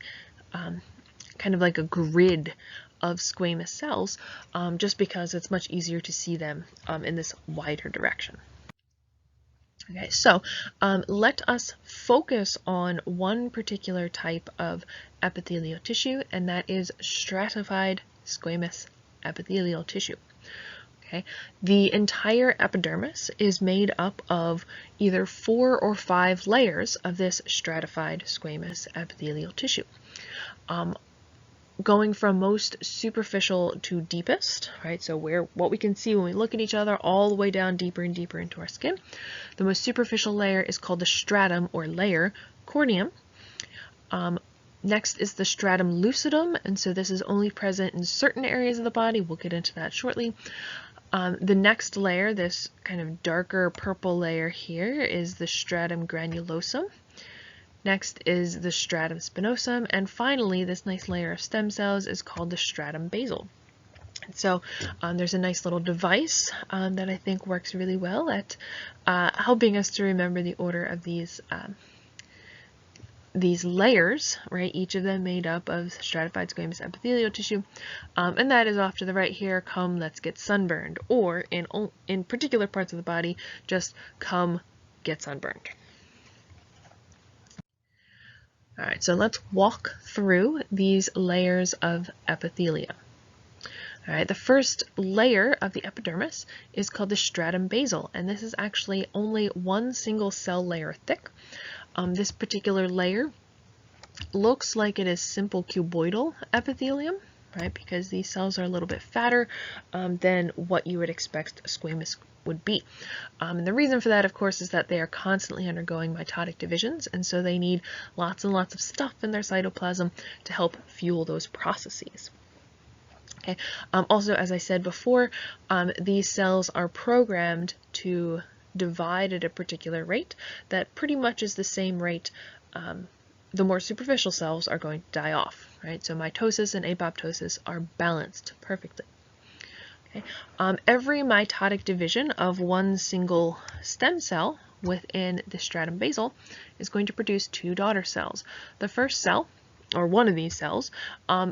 kind of like a grid of squamous cells, just because it's much easier to see them in this wider direction. Okay, so let us focus on one particular type of epithelial tissue, and that is stratified squamous epithelial tissue. Okay, the entire epidermis is made up of either 4 or 5 layers of this stratified squamous epithelial tissue. Going from most superficial to deepest, right? So what we can see when we look at each other, all the way down deeper and deeper into our skin. The most superficial layer is called the stratum or layer corneum. Next is the stratum lucidum, and so this is only present in certain areas of the body. We'll get into that shortly. The next layer, this kind of darker purple layer here, is the stratum granulosum. Next is the stratum spinosum, and finally this nice layer of stem cells is called the stratum basal. And so there's a nice little device that I think works really well at helping us to remember the order of these layers, right? Each of them made up of stratified squamous epithelial tissue, and that is off to the right here, come let's get sunburned, or in particular parts of the body, just come get sunburned. All right, so let's walk through these layers of epithelia. All right, the first layer of the epidermis is called the stratum basal, and this is actually only one single cell layer thick. This particular layer looks like it is simple cuboidal epithelium, right, because these cells are a little bit fatter than what you would expect squamous would be. And the reason for that, of course, is that they are constantly undergoing mitotic divisions, and so they need lots and lots of stuff in their cytoplasm to help fuel those processes. Okay. Also, as I said before, these cells are programmed to divide at a particular rate that pretty much is the same rate the more superficial cells are going to die off, right? So mitosis and apoptosis are balanced perfectly. Okay. Every mitotic division of one single stem cell within the stratum basal is going to produce 2 daughter cells. The first cell, or one of these cells,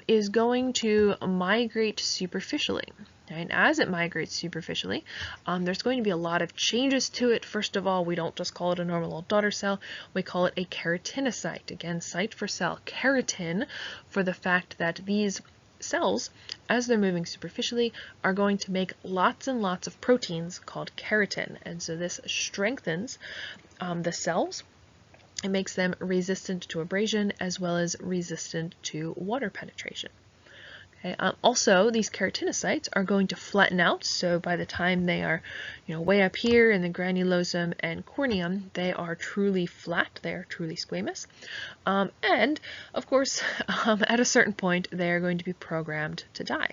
is going to migrate superficially. And as it migrates superficially, there's going to be a lot of changes to it. First of all, we don't just call it a normal old daughter cell, we call it a keratinocyte. Again, site for cell, keratin, for the fact that these cells, as they're moving superficially, are going to make lots and lots of proteins called keratin. And so this strengthens the cells. It makes them resistant to abrasion as well as resistant to water penetration. Okay. Also, these keratinocytes are going to flatten out, so by the time they are, way up here in the granulosum and corneum, they are truly flat, they are truly squamous. And, of course, at a certain point, they are going to be programmed to die.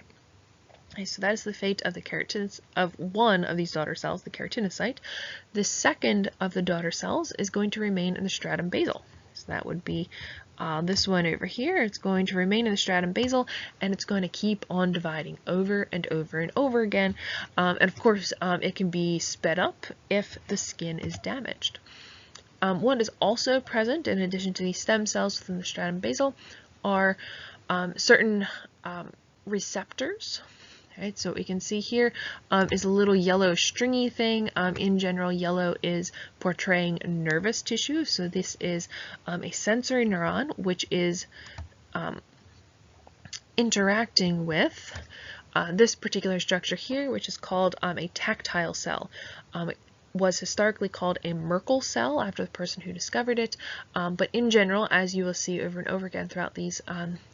Okay, so that is the fate of of one of these daughter cells, the keratinocyte. The second of the daughter cells is going to remain in the stratum basal. So that would be this one over here. It's going to remain in the stratum basal, and it's going to keep on dividing over and over and over again. And of course, it can be sped up if the skin is damaged. What is also present, in addition to these stem cells within the stratum basal, are certain receptors. Right, so what we can see here is a little yellow stringy thing. In general, yellow is portraying nervous tissue. So this is a sensory neuron, which is interacting with this particular structure here, which is called a tactile cell. It was historically called a Merkel cell after the person who discovered it, but in general, as you will see over and over again throughout these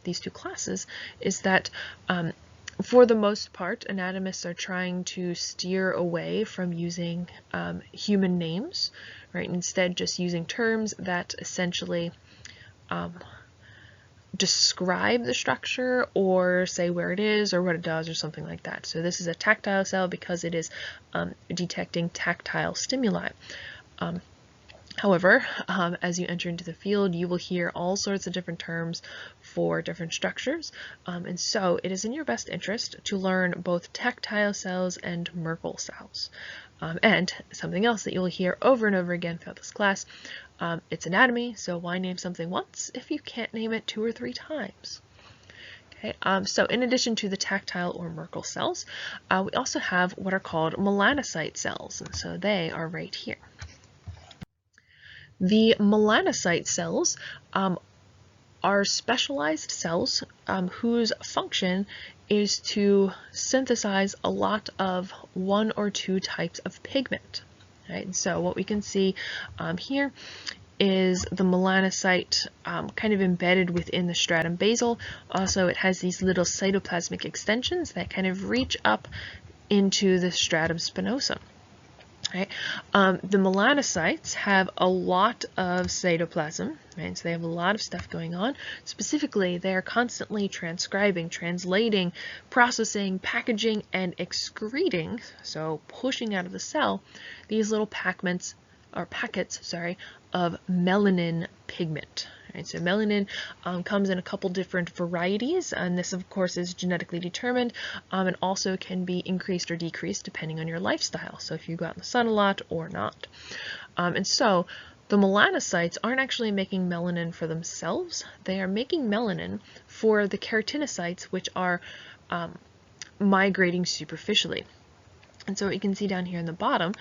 2 classes, is that for the most part, anatomists are trying to steer away from using human names, right? Instead, just using terms that essentially describe the structure or say where it is or what it does or something like that. So this is a tactile cell because it is detecting tactile stimuli. However, as you enter into the field, you will hear all sorts of different terms for different structures, and so it is in your best interest to learn both tactile cells and Merkel cells. And something else that you'll hear over and over again throughout this class, it's anatomy, so why name something once if you can't name it 2 or 3 times? Okay, so in addition to the tactile or Merkel cells, we also have what are called melanocyte cells, and so they are right here. The melanocyte cells are specialized cells whose function is to synthesize a lot of 1 or 2 types of pigment. Right? So what we can see here is the melanocyte kind of embedded within the stratum basal. Also, it has these little cytoplasmic extensions that kind of reach up into the stratum spinosum. Right? The melanocytes have a lot of cytoplasm, right? So they have a lot of stuff going on. Specifically, they are constantly transcribing, translating, processing, packaging, and excreting, so pushing out of the cell, these little packets of melanin pigment. Right, so melanin comes in a couple different varieties, and this of course is genetically determined, and also can be increased or decreased depending on your lifestyle, so if you go out in the sun a lot or not. And so the melanocytes aren't actually making melanin for themselves, they are making melanin for the keratinocytes, which are migrating superficially. And so what you can see down here in the bottom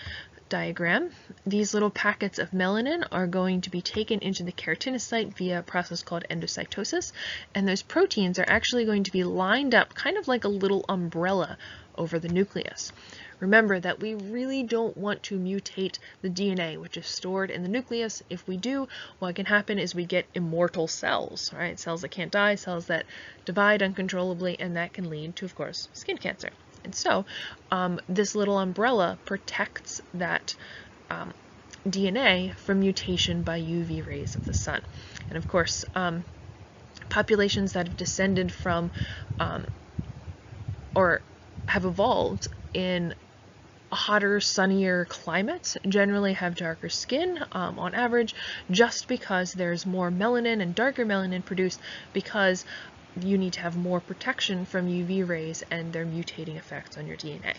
diagram, these little packets of melanin are going to be taken into the keratinocyte via a process called endocytosis, and those proteins are actually going to be lined up kind of like a little umbrella over the nucleus. Remember that we really don't want to mutate the DNA, which is stored in the nucleus. If we do, what can happen is we get immortal cells, right? Cells that can't die, cells that divide uncontrollably, and that can lead to, of course, skin cancer. And so this little umbrella protects that DNA from mutation by UV rays of the sun. And of course, populations that have descended from or have evolved in hotter, sunnier climates generally have darker skin on average, just because there's more melanin and darker melanin produced because you need to have more protection from UV rays and their mutating effects on your DNA.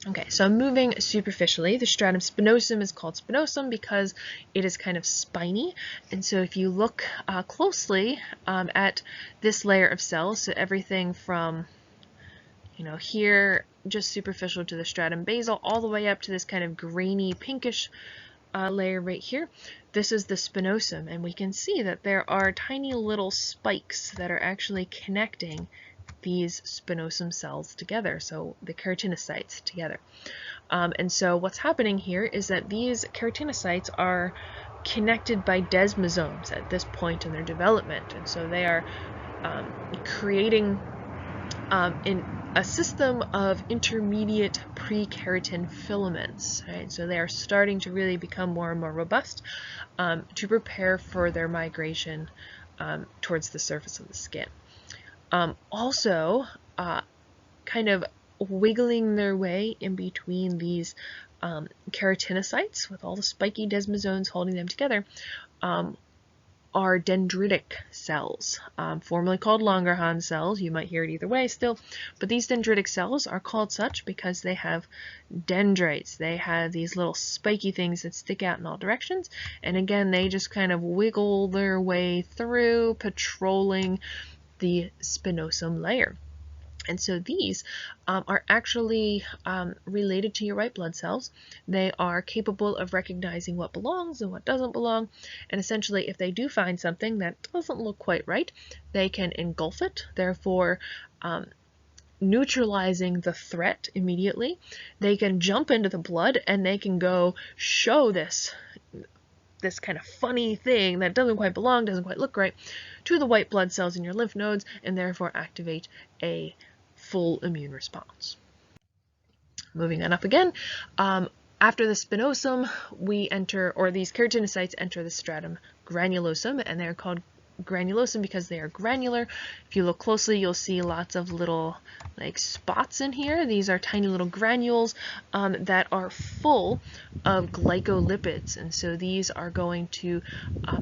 Okay, so moving superficially, the stratum spinosum is called spinosum because it is kind of spiny, and so if you look closely at this layer of cells, so everything from here, just superficial to the stratum basal, all the way up to this kind of grainy pinkish layer right here, this is the spinosum, and we can see that there are tiny little spikes that are actually connecting these spinosum cells together, so the keratinocytes together. And so what's happening here is that these keratinocytes are connected by desmosomes at this point in their development, and so they are creating in a system of intermediate pre-keratin filaments, right? So they are starting to really become more and more robust to prepare for their migration towards the surface of the skin. Also, kind of wiggling their way in between these keratinocytes with all the spiky desmosomes holding them together are dendritic cells, formerly called Langerhans cells. You might hear it either way still, but these dendritic cells are called such because they have dendrites. They have these little spiky things that stick out in all directions, and again, they just kind of wiggle their way through, patrolling the spinosum layer. And so these are actually related to your white blood cells. They are capable of recognizing what belongs and what doesn't belong. And essentially, if they do find something that doesn't look quite right, they can engulf it, therefore neutralizing the threat immediately. They can jump into the blood and they can go show this kind of funny thing that doesn't quite belong, doesn't quite look right, to the white blood cells in your lymph nodes, and therefore activate a full immune response. Moving on up again, after the spinosum, we enter, or these keratinocytes enter the stratum granulosum, and they're called granulosum because they are granular. If you look closely, you'll see lots of little like spots in here. These are tiny little granules that are full of glycolipids, and so these are going to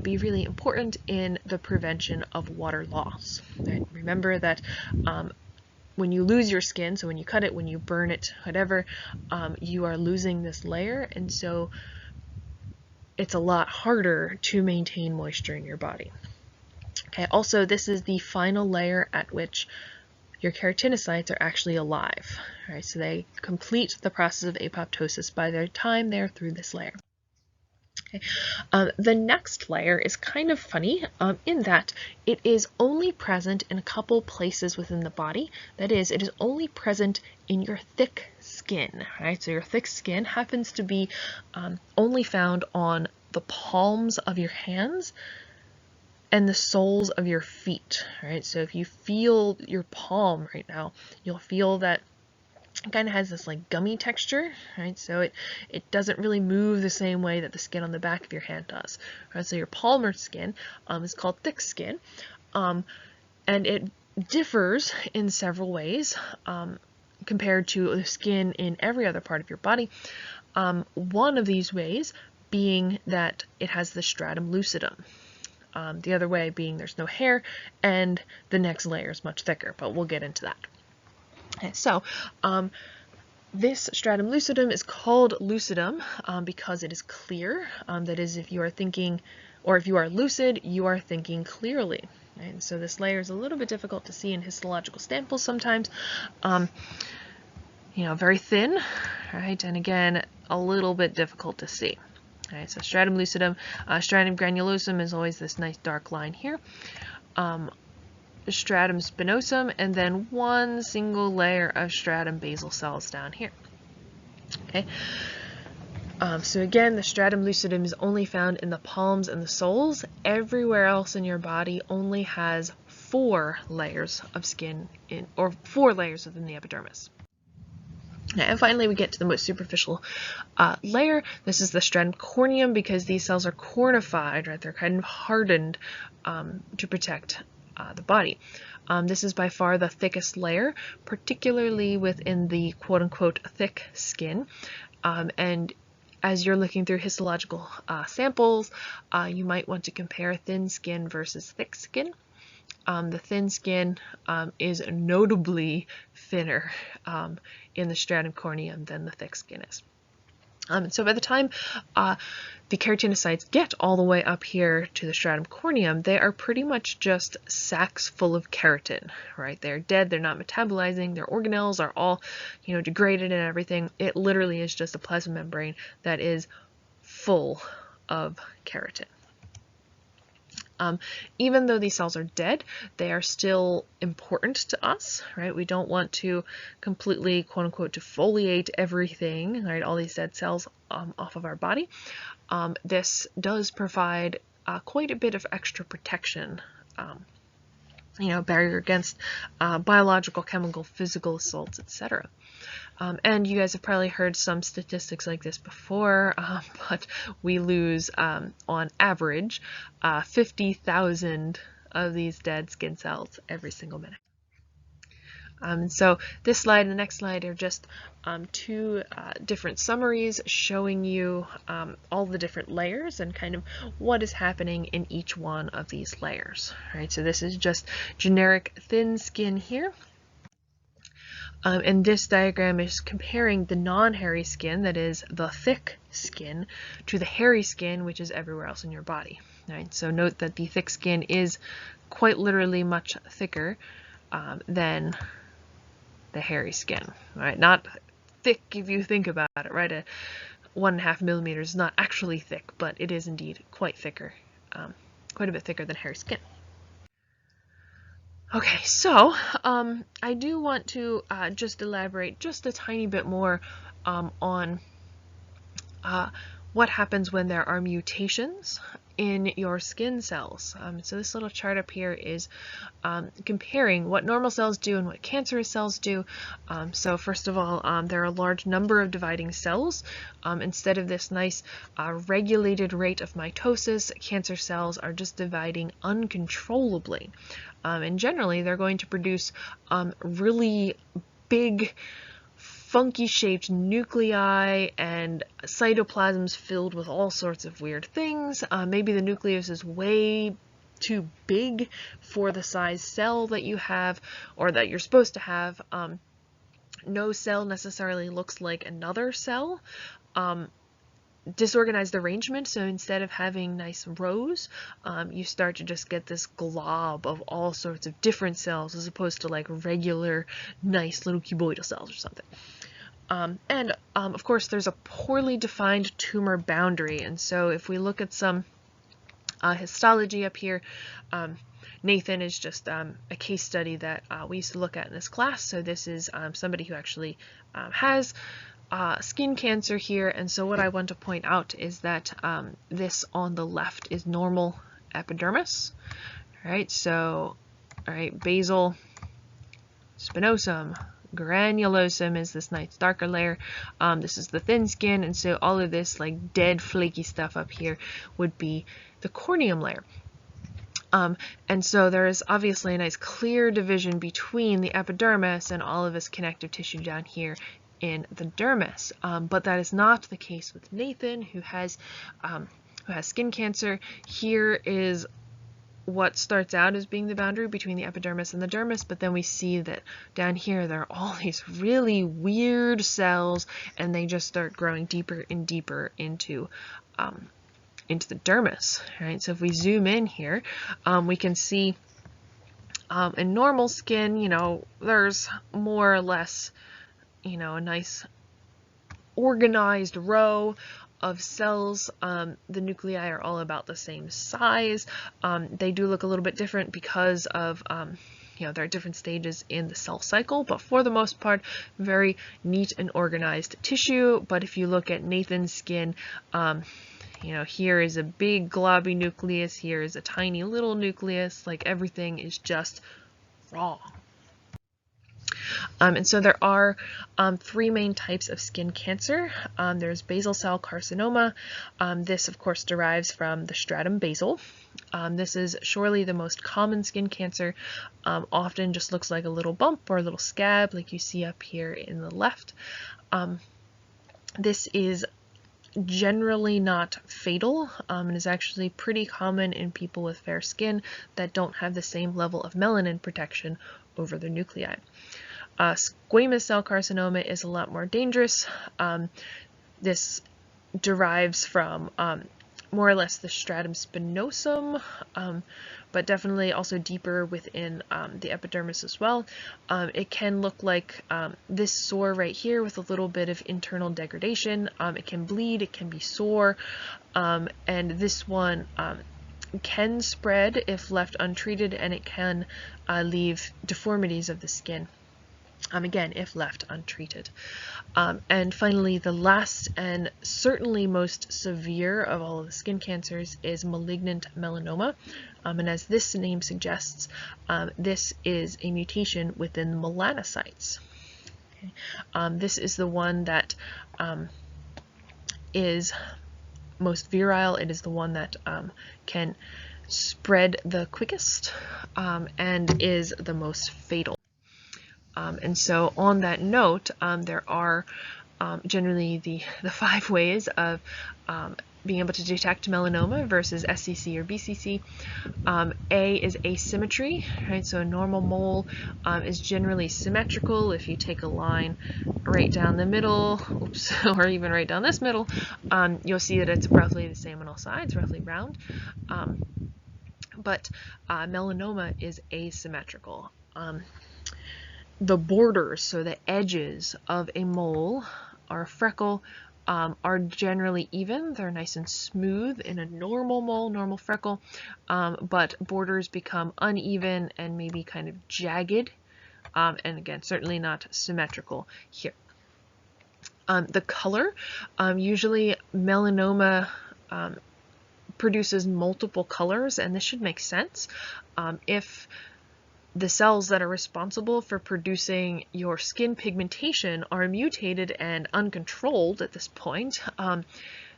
be really important in the prevention of water loss. Right? Remember that when you lose your skin, so when you cut it, when you burn it, whatever, you are losing this layer, and so it's a lot harder to maintain moisture in your body. Okay, also this is the final layer at which your keratinocytes are actually alive. Right, so they complete the process of apoptosis by the time they're through this layer. Okay. The next layer is kind of funny in that it is only present in a couple places within the body. That is, it is only present in your thick skin. Right? So your thick skin happens to be only found on the palms of your hands and the soles of your feet. Right? So if you feel your palm right now, you'll feel that it kind of has this like gummy texture, right? So it doesn't really move the same way that the skin on the back of your hand does. Right? So your palmar skin is called thick skin, and it differs in several ways compared to the skin in every other part of your body. One of these ways being that it has the stratum lucidum. The other way being there's no hair, and the next layer is much thicker, but we'll get into that. Okay, so this stratum lucidum is called lucidum because it is clear. That is, if you are thinking, or if you are lucid, you are thinking clearly. Right? And so this layer is a little bit difficult to see in histological samples sometimes. Very thin, right? And again, a little bit difficult to see. Right, so stratum lucidum, stratum granulosum is always this nice dark line here. Stratum spinosum, and then one single layer of stratum basal cells down here. Okay. So again, the stratum lucidum is only found in the palms and the soles. Everywhere else in your body only has 4 layers of skin or 4 layers within the epidermis. And finally, we get to the most superficial layer. This is the stratum corneum because these cells are cornified, right? They're kind of hardened to protect the body. This is by far the thickest layer, particularly within the quote-unquote thick skin. And as you're looking through histological samples, you might want to compare thin skin versus thick skin. The thin skin is notably thinner in the stratum corneum than the thick skin is. So by the time the keratinocytes get all the way up here to the stratum corneum, they are pretty much just sacs full of keratin, right? They're dead, they're not metabolizing, their organelles are all, degraded and everything. It literally is just a plasma membrane that is full of keratin. Even though these cells are dead, they are still important to us, right? We don't want to completely, quote unquote, defoliate everything, right? All these dead cells off of our body. This does provide quite a bit of extra protection, barrier against biological, chemical, physical assaults, etc. And you guys have probably heard some statistics like this before, but we lose, on average, 50,000 of these dead skin cells every single minute. So this slide and the next slide are just 2 different summaries showing you all the different layers and kind of what is happening in each one of these layers. Right? So this is just generic thin skin here. And this diagram is comparing the non-hairy skin, that is the thick skin, to the hairy skin, which is everywhere else in your body. Right? So note that the thick skin is quite literally much thicker than the hairy skin. Right? Not thick if you think about it. Right? 1.5 millimeters is not actually thick, but it is indeed quite thicker, quite a bit thicker than hairy skin. Okay, so I do want to just elaborate just a tiny bit more on what happens when there are mutations in your skin cells. So this little chart up here is comparing what normal cells do and what cancerous cells do. So first of all, there are a large number of dividing cells. Instead of this nice regulated rate of mitosis, cancer cells are just dividing uncontrollably. And generally, they're going to produce really big, funky shaped nuclei and cytoplasms filled with all sorts of weird things. Maybe the nucleus is way too big for the size cell that you have or that you're supposed to have. No cell necessarily looks like another cell. Disorganized arrangement, so instead of having nice rows, you start to just get this glob of all sorts of different cells as opposed to like regular nice little cuboidal cells or something. Of course, there's a poorly defined tumor boundary, and so if we look at some histology up here, Nathan is just a case study that we used to look at in this class. So this is somebody who actually has skin cancer here, and so what I want to point out is that this on the left is normal epidermis. All right, so basal, spinosum, granulosum is this nice darker layer. This is the thin skin, and so all of this like dead flaky stuff up here would be the corneum layer. And so there is obviously a nice clear division between the epidermis and all of this connective tissue down here in the dermis, but that is not the case with Nathan, who has skin cancer. Here is what starts out as being the boundary between the epidermis and the dermis, but then we see that down here there are all these really weird cells, and they just start growing deeper and deeper into the dermis. Right? So if we zoom in here, we can see in normal skin, there's more or less, a nice organized row of cells. The nuclei are all about the same size. They do look a little bit different because of there are different stages in the cell cycle, but for the most part, very neat and organized tissue. But if you look at Nathan's skin, here is a big globby nucleus, here is a tiny little nucleus, like everything is just raw. And so there are three main types of skin cancer. There's basal cell carcinoma. This, of course, derives from the stratum basal. This is surely the most common skin cancer. Often just looks like a little bump or a little scab, like you see up here in the left. This is generally not fatal, and is actually pretty common in people with fair skin that don't have the same level of melanin protection over their nuclei. Squamous cell carcinoma is a lot more dangerous. This derives from more or less the stratum spinosum, but definitely also deeper within the epidermis as well. It can look like this sore right here with a little bit of internal degradation. It can bleed, it can be sore, and this one can spread if left untreated, and it can leave deformities of the skin. Again, if left untreated. And finally, the last and certainly most severe of all of the skin cancers is malignant melanoma. And as this name suggests, this is a mutation within the melanocytes. Okay. This is the one that is most virile. It is the one that can spread the quickest and is the most fatal. And so on that note, there are generally the 5 ways of being able to detect melanoma versus SCC or BCC. A is asymmetry, right? So a normal mole is generally symmetrical. If you take a line right down the middle, oops, or even right down this middle, you'll see that it's roughly the same on all sides, roughly round. But melanoma is asymmetrical. The borders, so the edges of a mole or a freckle, are generally even. They're nice and smooth in a normal mole, normal freckle, but borders become uneven and maybe kind of jagged, and again, certainly not symmetrical here. The color, usually melanoma produces multiple colors, and this should make sense. If the cells that are responsible for producing your skin pigmentation are mutated and uncontrolled at this point,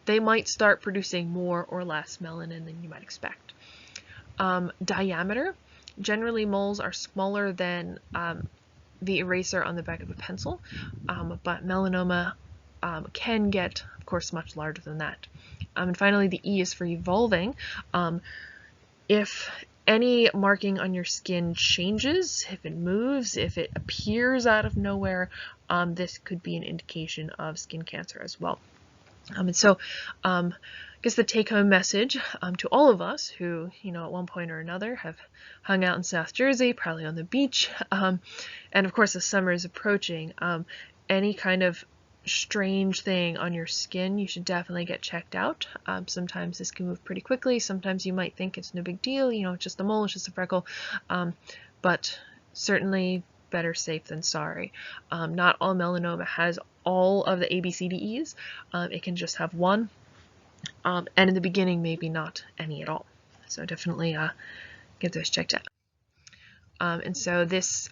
they might start producing more or less melanin than you might expect. Diameter. Generally, moles are smaller than the eraser on the back of a pencil, but melanoma can get, of course, much larger than that. And finally, the E is for evolving. If any marking on your skin changes, if it moves, if it appears out of nowhere, this could be an indication of skin cancer as well. And so I guess the take-home message to all of us who, at one point or another have hung out in South Jersey, probably on the beach, and of course the summer is approaching, any kind of strange thing on your skin, you should definitely get checked out. Sometimes this can move pretty quickly. Sometimes you might think it's no big deal, it's just a mole, it's just a freckle, but certainly better safe than sorry. Not all melanoma has all of the ABCDEs. It can just have one, and in the beginning maybe not any at all. So definitely get those checked out. And so this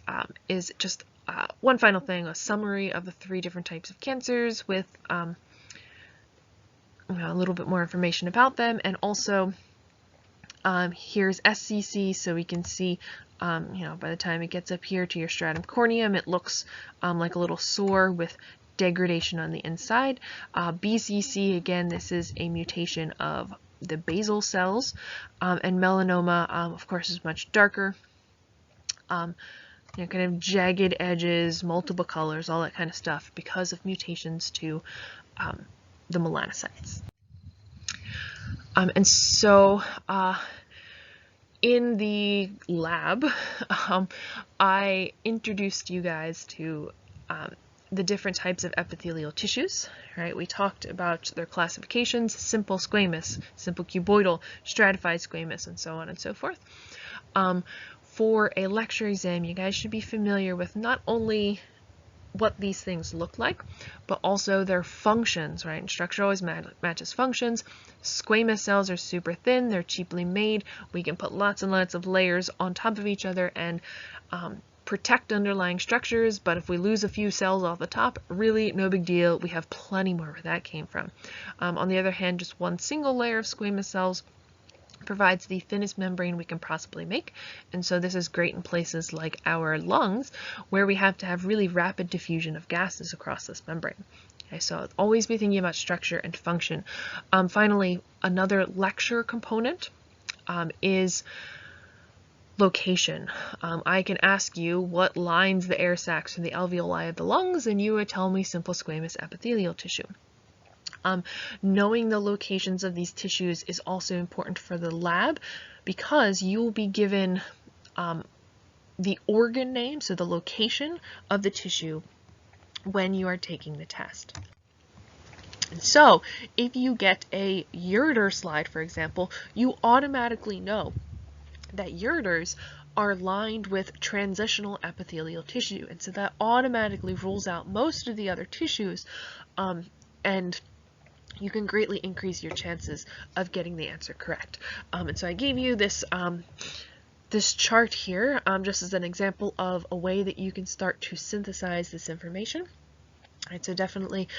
is just one final thing, a summary of the 3 different types of cancers with a little bit more information about them, and also here's SCC, so we can see, by the time it gets up here to your stratum corneum, it looks like a little sore with degradation on the inside. BCC, again, this is a mutation of the basal cells, and melanoma, of course, is much darker. Kind of jagged edges, multiple colors, all that kind of stuff because of mutations to the melanocytes. And so in the lab, I introduced you guys to the different types of epithelial tissues, right? We talked about their classifications: simple squamous, simple cuboidal, stratified squamous, and so on and so forth. For a lecture exam, you guys should be familiar with not only what these things look like, but also their functions, right? And structure always matches functions. Squamous cells are super thin, they're cheaply made. We can put lots and lots of layers on top of each other and protect underlying structures, but if we lose a few cells off the top, really no big deal. We have plenty more where that came from. On the other hand, just one single layer of squamous cells provides the thinnest membrane we can possibly make, and so this is great in places like our lungs, where we have to have really rapid diffusion of gases across this membrane. Okay, so always be thinking about structure and function. Finally, another lecture component is location. I can ask you what lines the air sacs from the alveoli of the lungs, and you would tell me simple squamous epithelial tissue. Knowing the locations of these tissues is also important for the lab, because you will be given the organ name, so the location of the tissue, when you are taking the test. And so if you get a ureter slide, for example, you automatically know that ureters are lined with transitional epithelial tissue, and so that automatically rules out most of the other tissues, and you can greatly increase your chances of getting the answer correct. And so I gave you this this chart here just as an example of a way that you can start to synthesize this information. Right, so definitely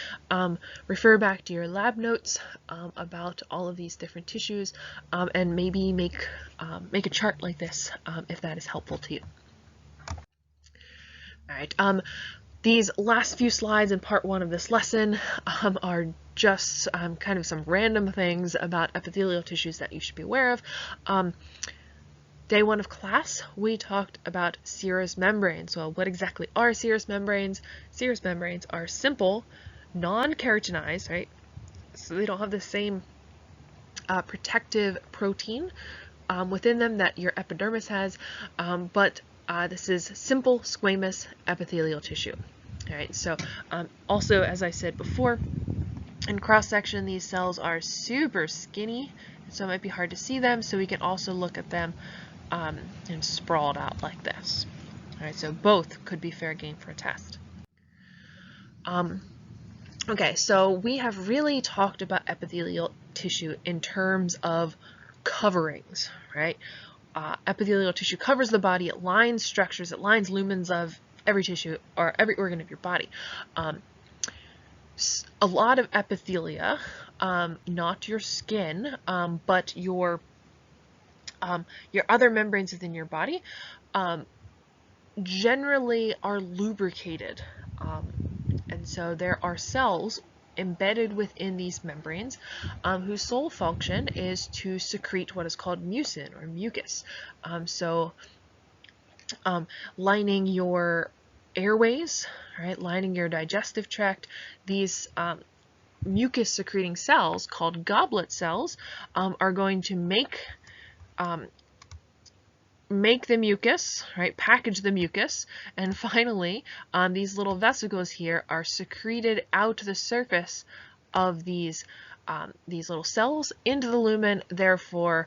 refer back to your lab notes about all of these different tissues, and maybe make a chart like this if that is helpful to you. All right. These last few slides in part 1 of this lesson are just kind of some random things about epithelial tissues that you should be aware of. Day 1 of class, we talked about serous membranes. Well, what exactly are serous membranes? Serous membranes are simple, non-keratinized, right? So they don't have the same protective protein within them that your epidermis has, but this is simple squamous epithelial tissue. All right, so also, as I said before, in cross-section, these cells are super skinny, so it might be hard to see them, so we can also look at them and sprawled out like this. All right, so both could be fair game for a test. Okay, so we have really talked about epithelial tissue in terms of coverings, right? Epithelial tissue covers the body. It lines structures, it lines lumens of every tissue or every organ of your body. A lot of epithelia, not your skin, but your other membranes within your body, generally are lubricated. And so there are cells embedded within these membranes whose sole function is to secrete what is called mucin or mucus. Lining your airways, right, lining your digestive tract, these mucus secreting cells called goblet cells are going to make the mucus, right, package the mucus, and finally these little vesicles here are secreted out to the surface of these little cells into the lumen, therefore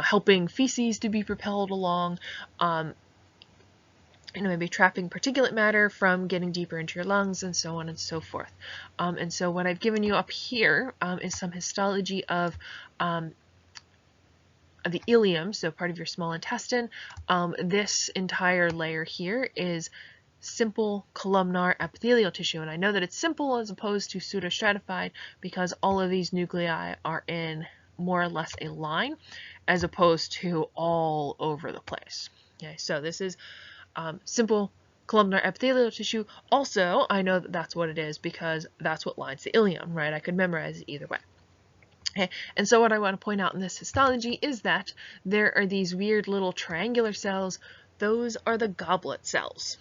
helping feces to be propelled along, maybe trapping particulate matter from getting deeper into your lungs, and so on and so forth. And so what I've given you up here is some histology of the ileum, so part of your small intestine. This entire layer here is simple columnar epithelial tissue, and I know that it's simple as opposed to pseudostratified because all of these nuclei are in more or less a line as opposed to all over the place. Okay, so this is simple columnar epithelial tissue. Also, I know that that's what it is because that's what lines the ileum, right? I could memorize it either way. Okay, and so what I want to point out in this histology is that there are these weird little triangular cells. Those are the goblet cells.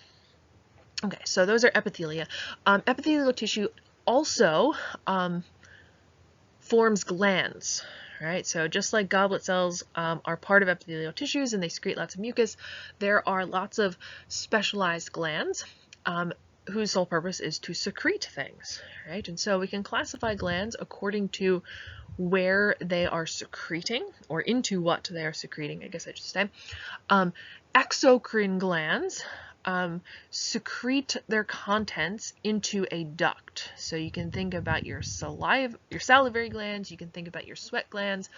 Okay, so those are epithelia. Epithelial tissue also forms glands, right? So just like goblet cells are part of epithelial tissues and they secrete lots of mucus, there are lots of specialized glands whose sole purpose is to secrete things, right? And so we can classify glands according to where they are secreting, or into what they are secreting, I guess I should say. Exocrine glands secrete their contents into a duct. So you can think about your salivary glands, you can think about your sweat glands,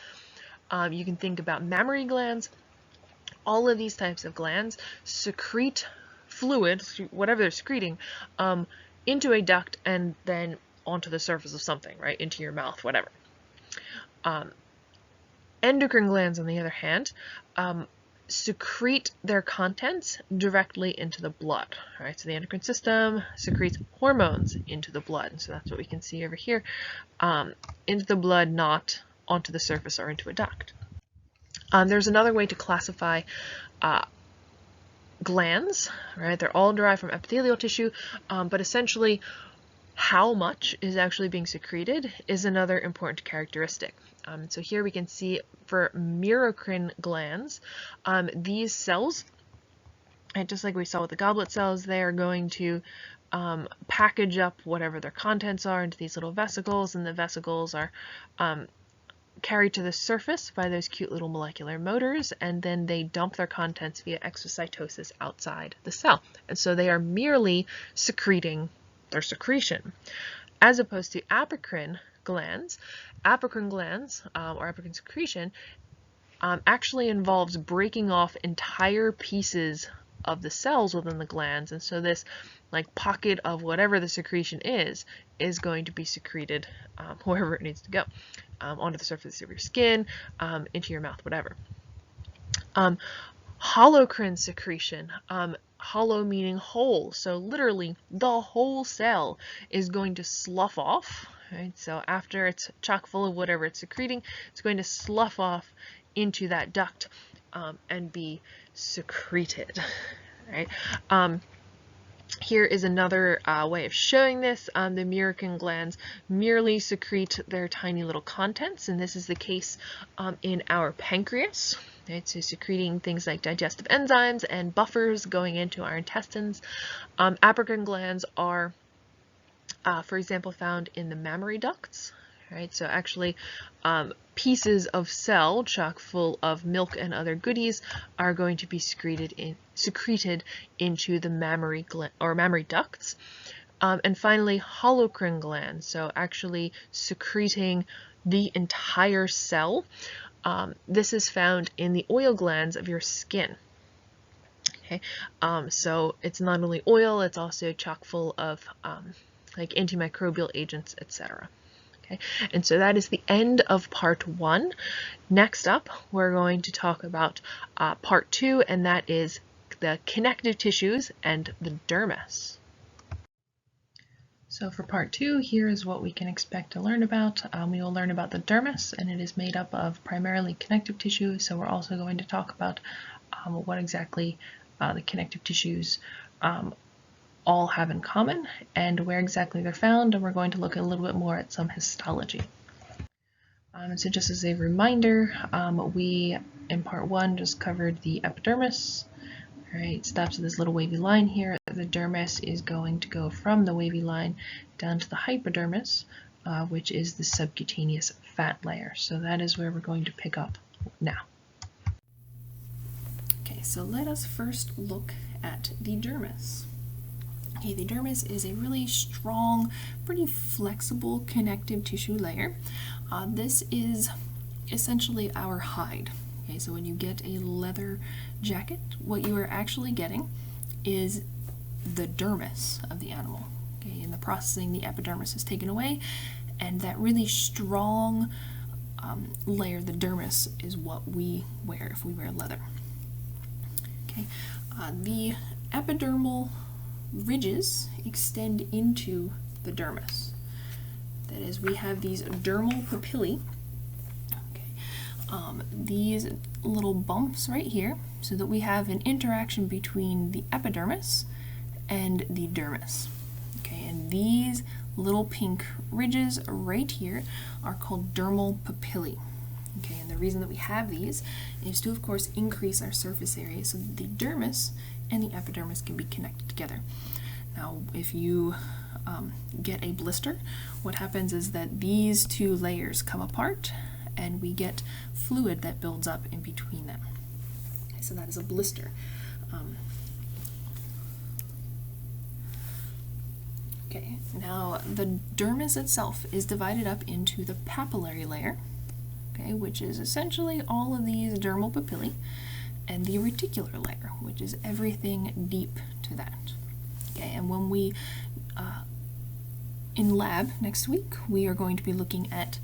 you can think about mammary glands. All of these types of glands secrete fluid, whatever they're secreting, into a duct and then onto the surface of something, right, into your mouth, whatever. Endocrine glands, on the other hand, secrete their contents directly into the blood, right? So the endocrine system secretes hormones into the blood. So that's what we can see over here, into the blood, not onto the surface or into a duct. There's another way to classify glands, right? They're all derived from epithelial tissue, but essentially how much is actually being secreted is another important characteristic. So here we can see for merocrine glands, these cells, and just like we saw with the goblet cells, they are going to package up whatever their contents are into these little vesicles, and the vesicles are carried to the surface by those cute little molecular motors, and then they dump their contents via exocytosis outside the cell. And so they are merely secreting their secretion, as opposed to apocrine glands. Apocrine glands, or apocrine secretion, actually involves breaking off entire pieces of the cells within the glands, and so this like pocket of whatever the secretion is going to be secreted wherever it needs to go, onto the surface of your skin, into your mouth, whatever. Holocrine secretion, hollow meaning whole, so literally the whole cell is going to slough off, right? So after it's chock full of whatever it's secreting, it's going to slough off into that duct and be secreted, right? Here is another way of showing this. The merocrine glands merely secrete their tiny little contents, and this is the case in our pancreas. Right, so secreting things like digestive enzymes and buffers going into our intestines. Apocrine glands are, for example, found in the mammary ducts. Right, so actually pieces of cell chock full of milk and other goodies are going to be secreted into the mammary ducts. And finally, holocrine glands, so actually secreting the entire cell. This is found in the oil glands of your skin. Okay, so it's not only oil, it's also chock full of like antimicrobial agents, etc. Okay, and so that is the end of part 1. Next up, we're going to talk about part 2, and that is the connective tissues and the dermis. So for part 2, here is what we can expect to learn about. We will learn about the dermis, and it is made up of primarily connective tissue, so we're also going to talk about what exactly the connective tissues all have in common and where exactly they're found, and we're going to look a little bit more at some histology. So just as a reminder, we in part 1 just covered the epidermis. Alright, it stops at this little wavy line here. The dermis is going to go from the wavy line down to the hypodermis, which is the subcutaneous fat layer. So that is where we're going to pick up now. Okay, so let us first look at the dermis. Okay, the dermis is a really strong, pretty flexible connective tissue layer. This is essentially our hide. Okay, so when you get a leather jacket, what you are actually getting is the dermis of the animal. Okay, in the processing, the epidermis is taken away, and that really strong layer, the dermis, is what we wear if we wear leather. Okay, the epidermal ridges extend into the dermis. That is, we have these dermal papillae. These little bumps right here, so that we have an interaction between the epidermis and the dermis. Okay, and these little pink ridges right here are called dermal papillae. Okay, and the reason that we have these is to, of course, increase our surface area so that the dermis and the epidermis can be connected together. Now, if you get a blister, what happens is that these two layers come apart and we get fluid that builds up in between them. Okay, so that is a blister. Okay, now the dermis itself is divided up into the papillary layer, okay, which is essentially all of these dermal papillae, and the reticular layer, which is everything deep to that. Okay, and when we, in lab next week, we are going to be looking at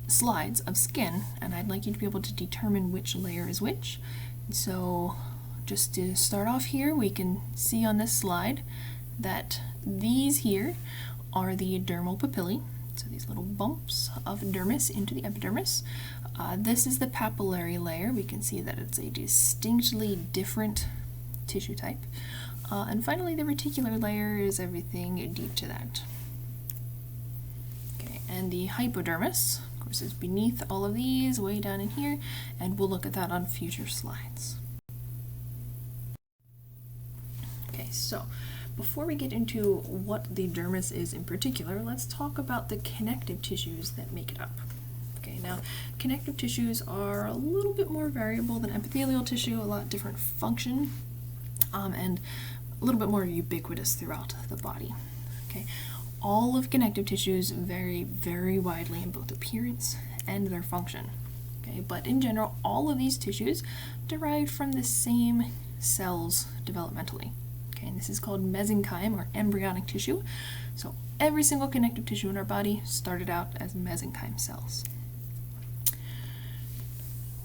slides of skin, and I'd like you to be able to determine which layer is which. So just to start off here, we can see on this slide that these here are the dermal papillae, so these little bumps of dermis into the epidermis. This is the papillary layer. We can see that it's a distinctly different tissue type. And finally, the reticular layer is everything deep to that. Okay, and the hypodermis, of course, is beneath all of these, way down in here, and we'll look at that on future slides. Okay, so before we get into what the dermis is in particular, let's talk about the connective tissues that make it up. Okay, now connective tissues are a little bit more variable than epithelial tissue, a lot different function, and a little bit more ubiquitous throughout the body. Okay, all of connective tissues vary very widely in both appearance and their function. Okay, but in general, all of these tissues derive from the same cells developmentally. Okay, and this is called mesenchyme or embryonic tissue. So every single connective tissue in our body started out as mesenchyme cells.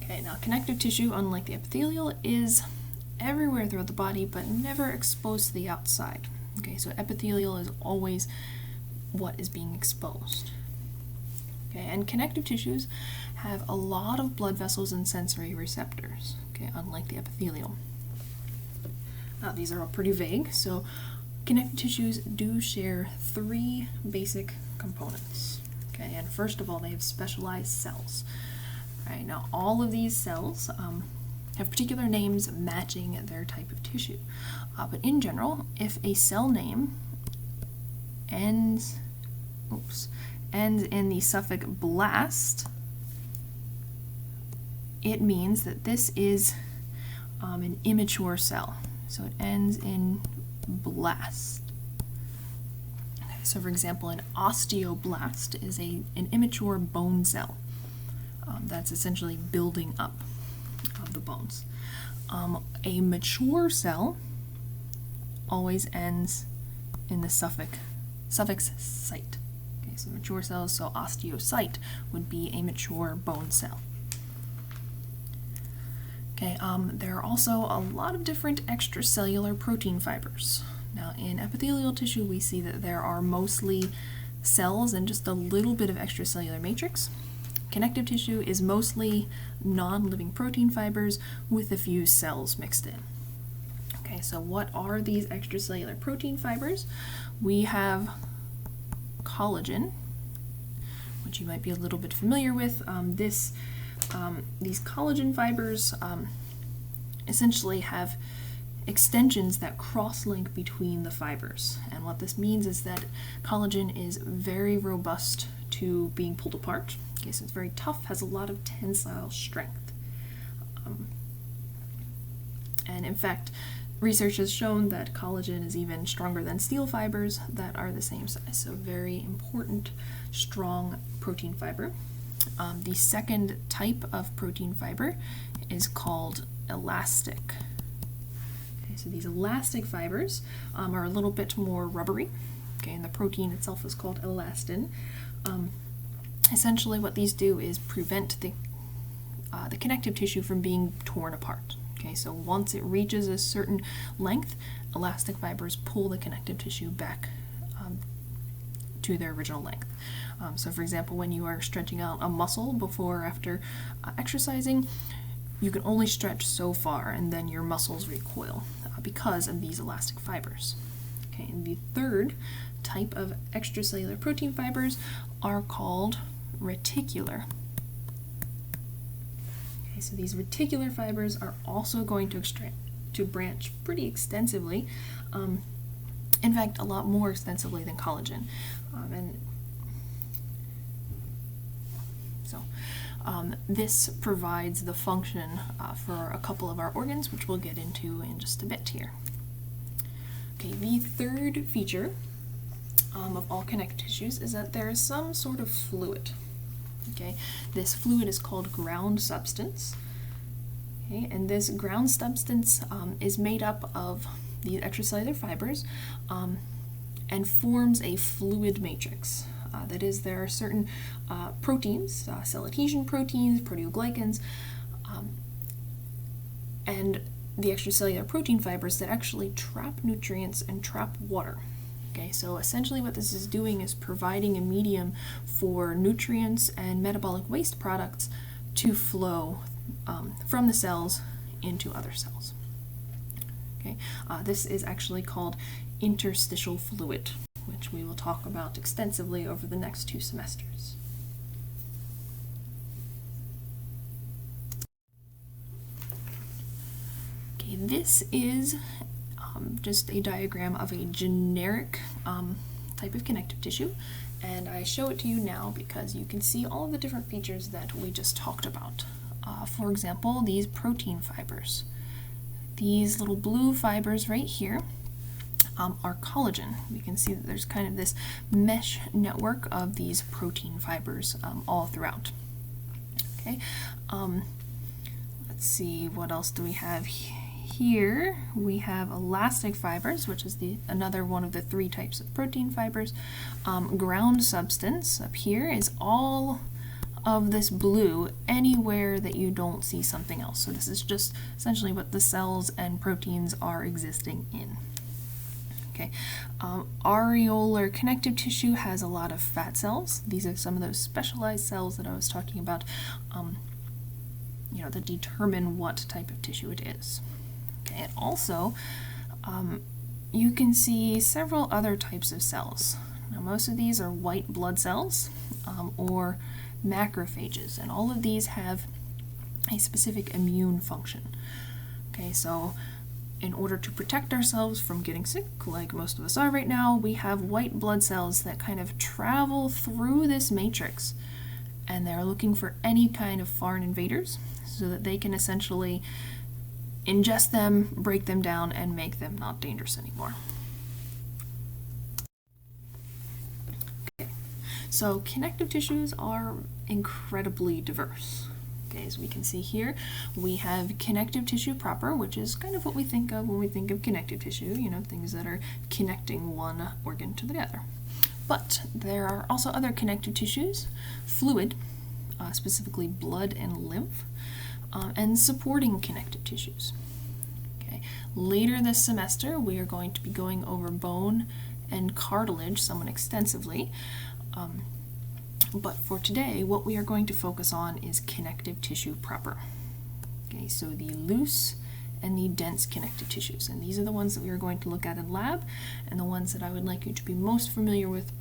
Okay, now connective tissue, unlike the epithelial, is everywhere throughout the body but never exposed to the outside. Okay, so epithelial is always what is being exposed. Okay, and connective tissues have a lot of blood vessels and sensory receptors, okay, unlike the epithelial. Now, these are all pretty vague, so connective tissues do share 3 basic components. Okay, and first of all, they have specialized cells. Right, now all of these cells have particular names matching their type of tissue. But in general, if a cell name ends in the suffix blast, it means that this is an immature cell. So it ends in blast. So for example, an osteoblast is an immature bone cell that's essentially building up of the bones. A mature cell always ends in the suffix "site." Okay, so mature cells, so osteocyte would be a mature bone cell. Okay, there are also a lot of different extracellular protein fibers. Now, in epithelial tissue, we see that there are mostly cells and just a little bit of extracellular matrix. Connective tissue is mostly non-living protein fibers with a few cells mixed in. Okay, so what are these extracellular protein fibers? We have collagen, which you might be a little bit familiar with. These collagen fibers essentially have extensions that cross-link between the fibers. And what this means is that collagen is very robust to being pulled apart. Okay, so it's very tough, has a lot of tensile strength. And in fact, research has shown that collagen is even stronger than steel fibers that are the same size. So very important, strong protein fiber. The second type of protein fiber is called elastic. Okay, so these elastic fibers are a little bit more rubbery. Okay, and the protein itself is called elastin. Essentially what these do is prevent the connective tissue from being torn apart. Okay, so once it reaches a certain length, elastic fibers pull the connective tissue back to their original length. So for example, when you are stretching out a muscle before or after exercising, you can only stretch so far and then your muscles recoil because of these elastic fibers. Okay, and the third type of extracellular protein fibers are called reticular. Okay, so these reticular fibers are also going to branch pretty extensively. In fact, a lot more extensively than collagen. This provides the function for a couple of our organs, which we'll get into in just a bit here. Okay, the third feature of all connective tissues is that there is some sort of fluid. Okay, this fluid is called ground substance. Okay, and this ground substance is made up of these extracellular fibers and forms a fluid matrix. That is, there are certain proteins, cell adhesion proteins, proteoglycans, and the extracellular protein fibers that actually trap nutrients and trap water. Okay, so essentially what this is doing is providing a medium for nutrients and metabolic waste products to flow from the cells into other cells. Okay, this is actually called interstitial fluid, which we will talk about extensively over the next 2 semesters. Okay, this is just a diagram of a generic type of connective tissue, and I show it to you now because you can see all of the different features that we just talked about. For example, these protein fibers. These little blue fibers right here are collagen. We can see that there's kind of this mesh network of these protein fibers all throughout. Okay, let's see, what else do we have here? We have elastic fibers, which is another one of the 3 types of protein fibers. Ground substance up here is all of this blue anywhere that you don't see something else. So this is just essentially what the cells and proteins are existing in. Okay, areolar connective tissue has a lot of fat cells. These are some of those specialized cells that I was talking about, that determine what type of tissue it is. Okay, and also, you can see several other types of cells. Now, most of these are white blood cells or macrophages, and all of these have a specific immune function. Okay, so in order to protect ourselves from getting sick, like most of us are right now, we have white blood cells that kind of travel through this matrix, and they're looking for any kind of foreign invaders so that they can essentially ingest them, break them down, and make them not dangerous anymore. So connective tissues are incredibly diverse. Okay, as we can see here, we have connective tissue proper, which is kind of what we think of when we think of connective tissue, you know, things that are connecting one organ to the other. But there are also other connective tissues, fluid, specifically blood and lymph, and supporting connective tissues. Okay. Later this semester, we are going to be going over bone and cartilage somewhat extensively. But for today, what we are going to focus on is connective tissue proper. Okay, so the loose and the dense connective tissues. And these are the ones that we are going to look at in lab, and the ones that I would like you to be most familiar with,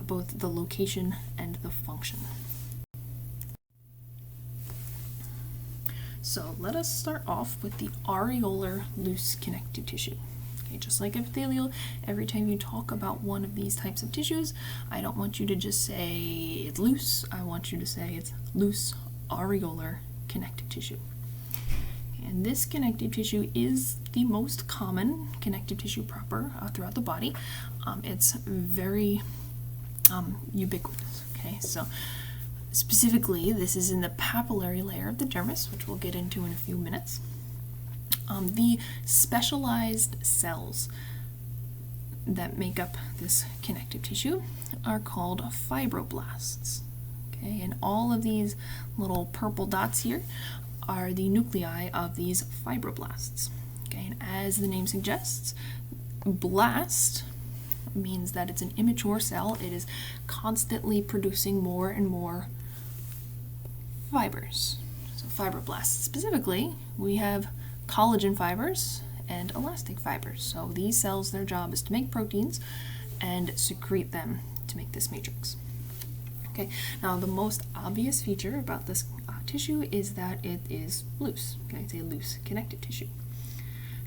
both the location and the function. So let us start off with the areolar loose connective tissue. Okay, just like epithelial, every time you talk about one of these types of tissues, I don't want you to just say it's loose, I want you to say it's loose areolar connective tissue. And this connective tissue is the most common connective tissue proper throughout the body. It's very ubiquitous. Okay, so specifically, this is in the papillary layer of the dermis, which we'll get into in a few minutes. The specialized cells that make up this connective tissue are called fibroblasts. Okay, and all of these little purple dots here are the nuclei of these fibroblasts. Okay, and as the name suggests, blast means that it's an immature cell. It is constantly producing more and more fibers. So fibroblasts specifically, we have collagen fibers and elastic fibers. So these cells, their job is to make proteins and secrete them to make this matrix. Okay, now the most obvious feature about this tissue is that it is loose. Okay, it's a loose connective tissue.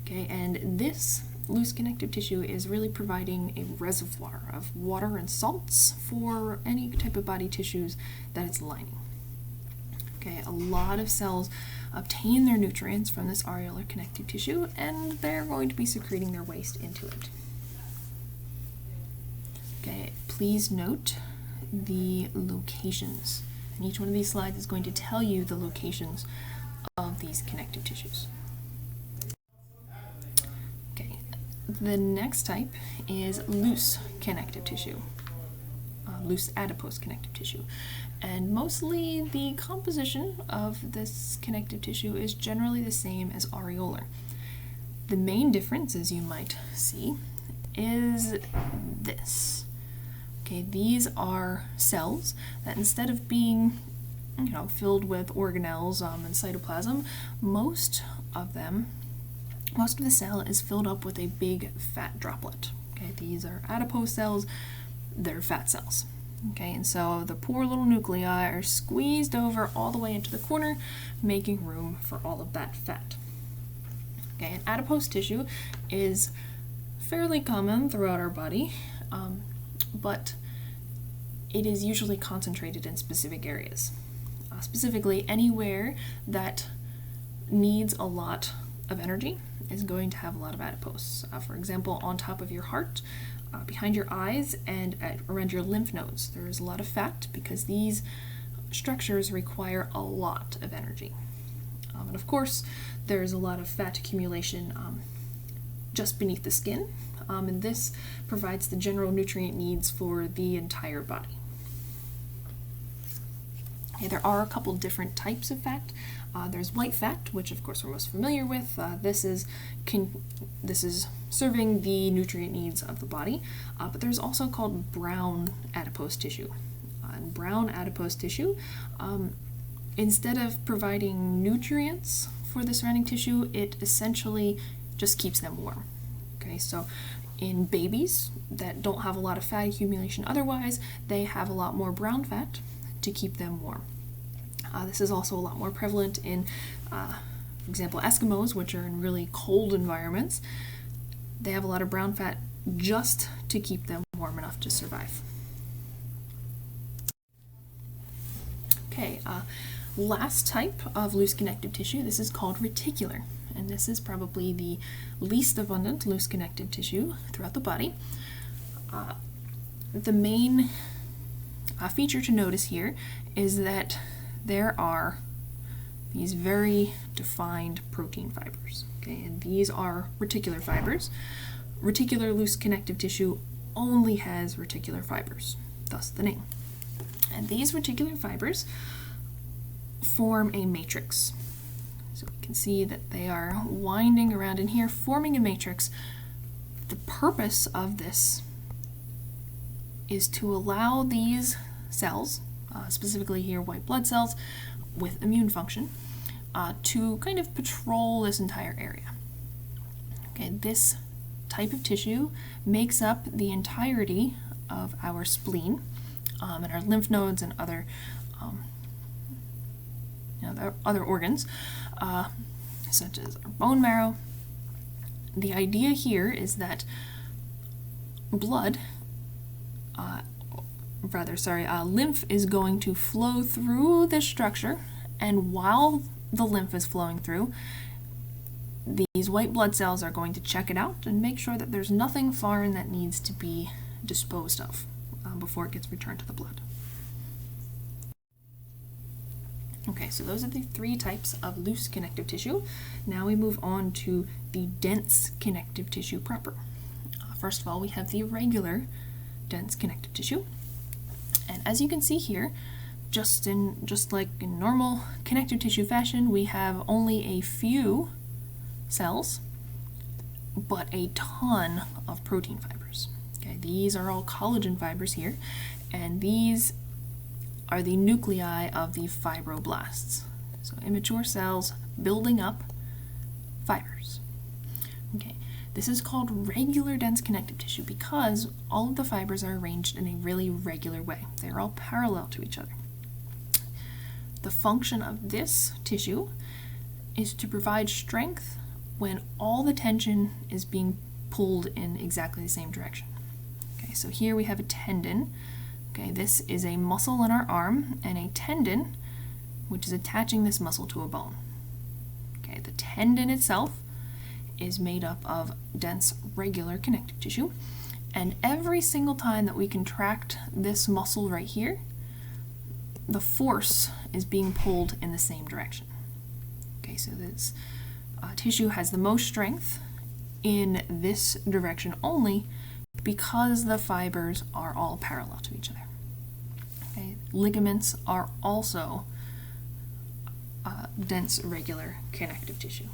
Okay, and this loose connective tissue is really providing a reservoir of water and salts for any type of body tissues that it's lining. Okay, a lot of cells obtain their nutrients from this areolar connective tissue, and they're going to be secreting their waste into it. Okay, please note the locations. And each one of these slides is going to tell you the locations of these connective tissues. Okay, the next type is loose connective tissue. Loose adipose connective tissue. And mostly the composition of this connective tissue is generally the same as areolar. The main difference, as you might see, is this. Okay, these are cells that instead of being, filled with organelles and cytoplasm, most of the cell is filled up with a big fat droplet. Okay, these are adipose cells, they're fat cells. Okay, and so the poor little nuclei are squeezed over all the way into the corner, making room for all of that fat. Okay, and adipose tissue is fairly common throughout our body, but it is usually concentrated in specific areas. Specifically, anywhere that needs a lot of energy is going to have a lot of adipose. For example, on top of your heart, behind your eyes, and around your lymph nodes, there is a lot of fat because these structures require a lot of energy. And of course, there's a lot of fat accumulation just beneath the skin, and this provides the general nutrient needs for the entire body. Okay, there are a couple different types of fat. There's white fat, which of course we're most familiar with. This is serving the nutrient needs of the body, but there's also called brown adipose tissue. And brown adipose tissue, instead of providing nutrients for the surrounding tissue, it essentially just keeps them warm. Okay, so in babies that don't have a lot of fat accumulation otherwise, they have a lot more brown fat to keep them warm. This is also a lot more prevalent in, for example, Eskimos, which are in really cold environments. They have a lot of brown fat just to keep them warm enough to survive. Okay, last type of loose connective tissue, this is called reticular, and this is probably the least abundant loose connective tissue throughout the body. The main feature to notice here is that there are these very defined protein fibers. Okay, and these are reticular fibers. Reticular loose connective tissue only has reticular fibers, thus the name. And these reticular fibers form a matrix. So we can see that they are winding around in here, forming a matrix. The purpose of this is to allow these cells, specifically here white blood cells with immune function, to kind of patrol this entire area. Okay, this type of tissue makes up the entirety of our spleen and our lymph nodes and other other organs, such as our bone marrow. The idea here is that lymph is going to flow through this structure, and while the lymph is flowing through, these white blood cells are going to check it out and make sure that there's nothing foreign that needs to be disposed of before it gets returned to the blood. Okay, so those are the three types of loose connective tissue. Now we move on to the dense connective tissue proper. First of all, we have the irregular dense connective tissue. And as you can see here, just like in normal connective tissue fashion, we have only a few cells, but a ton of protein fibers. Okay, these are all collagen fibers here, and these are the nuclei of the fibroblasts. So immature cells building up fibers. Okay, this is called regular dense connective tissue because all of the fibers are arranged in a really regular way. They're all parallel to each other. The function of this tissue is to provide strength when all the tension is being pulled in exactly the same direction. Okay, so here we have a tendon. Okay, this is a muscle in our arm and a tendon which is attaching this muscle to a bone. Okay, the tendon itself is made up of dense regular connective tissue, and every single time that we contract this muscle right here, the force is being pulled in the same direction. Okay, so this tissue has the most strength in this direction only because the fibers are all parallel to each other. Okay, ligaments are also dense regular connective tissue.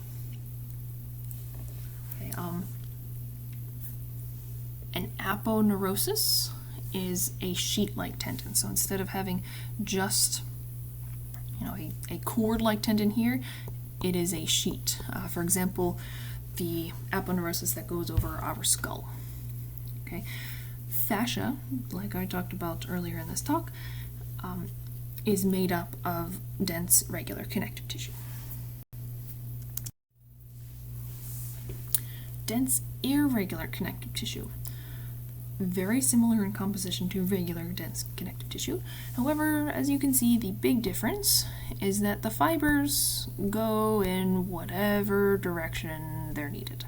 Okay, an aponeurosis is a sheet-like tendon. So instead of having just a cord-like tendon here, it is a sheet. For example, the aponeurosis that goes over our skull. Okay, fascia, like I talked about earlier in this talk, is made up of dense regular connective tissue. Dense irregular connective tissue. Very similar in composition to regular dense connective tissue. However, as you can see, the big difference is that the fibers go in whatever direction they're needed.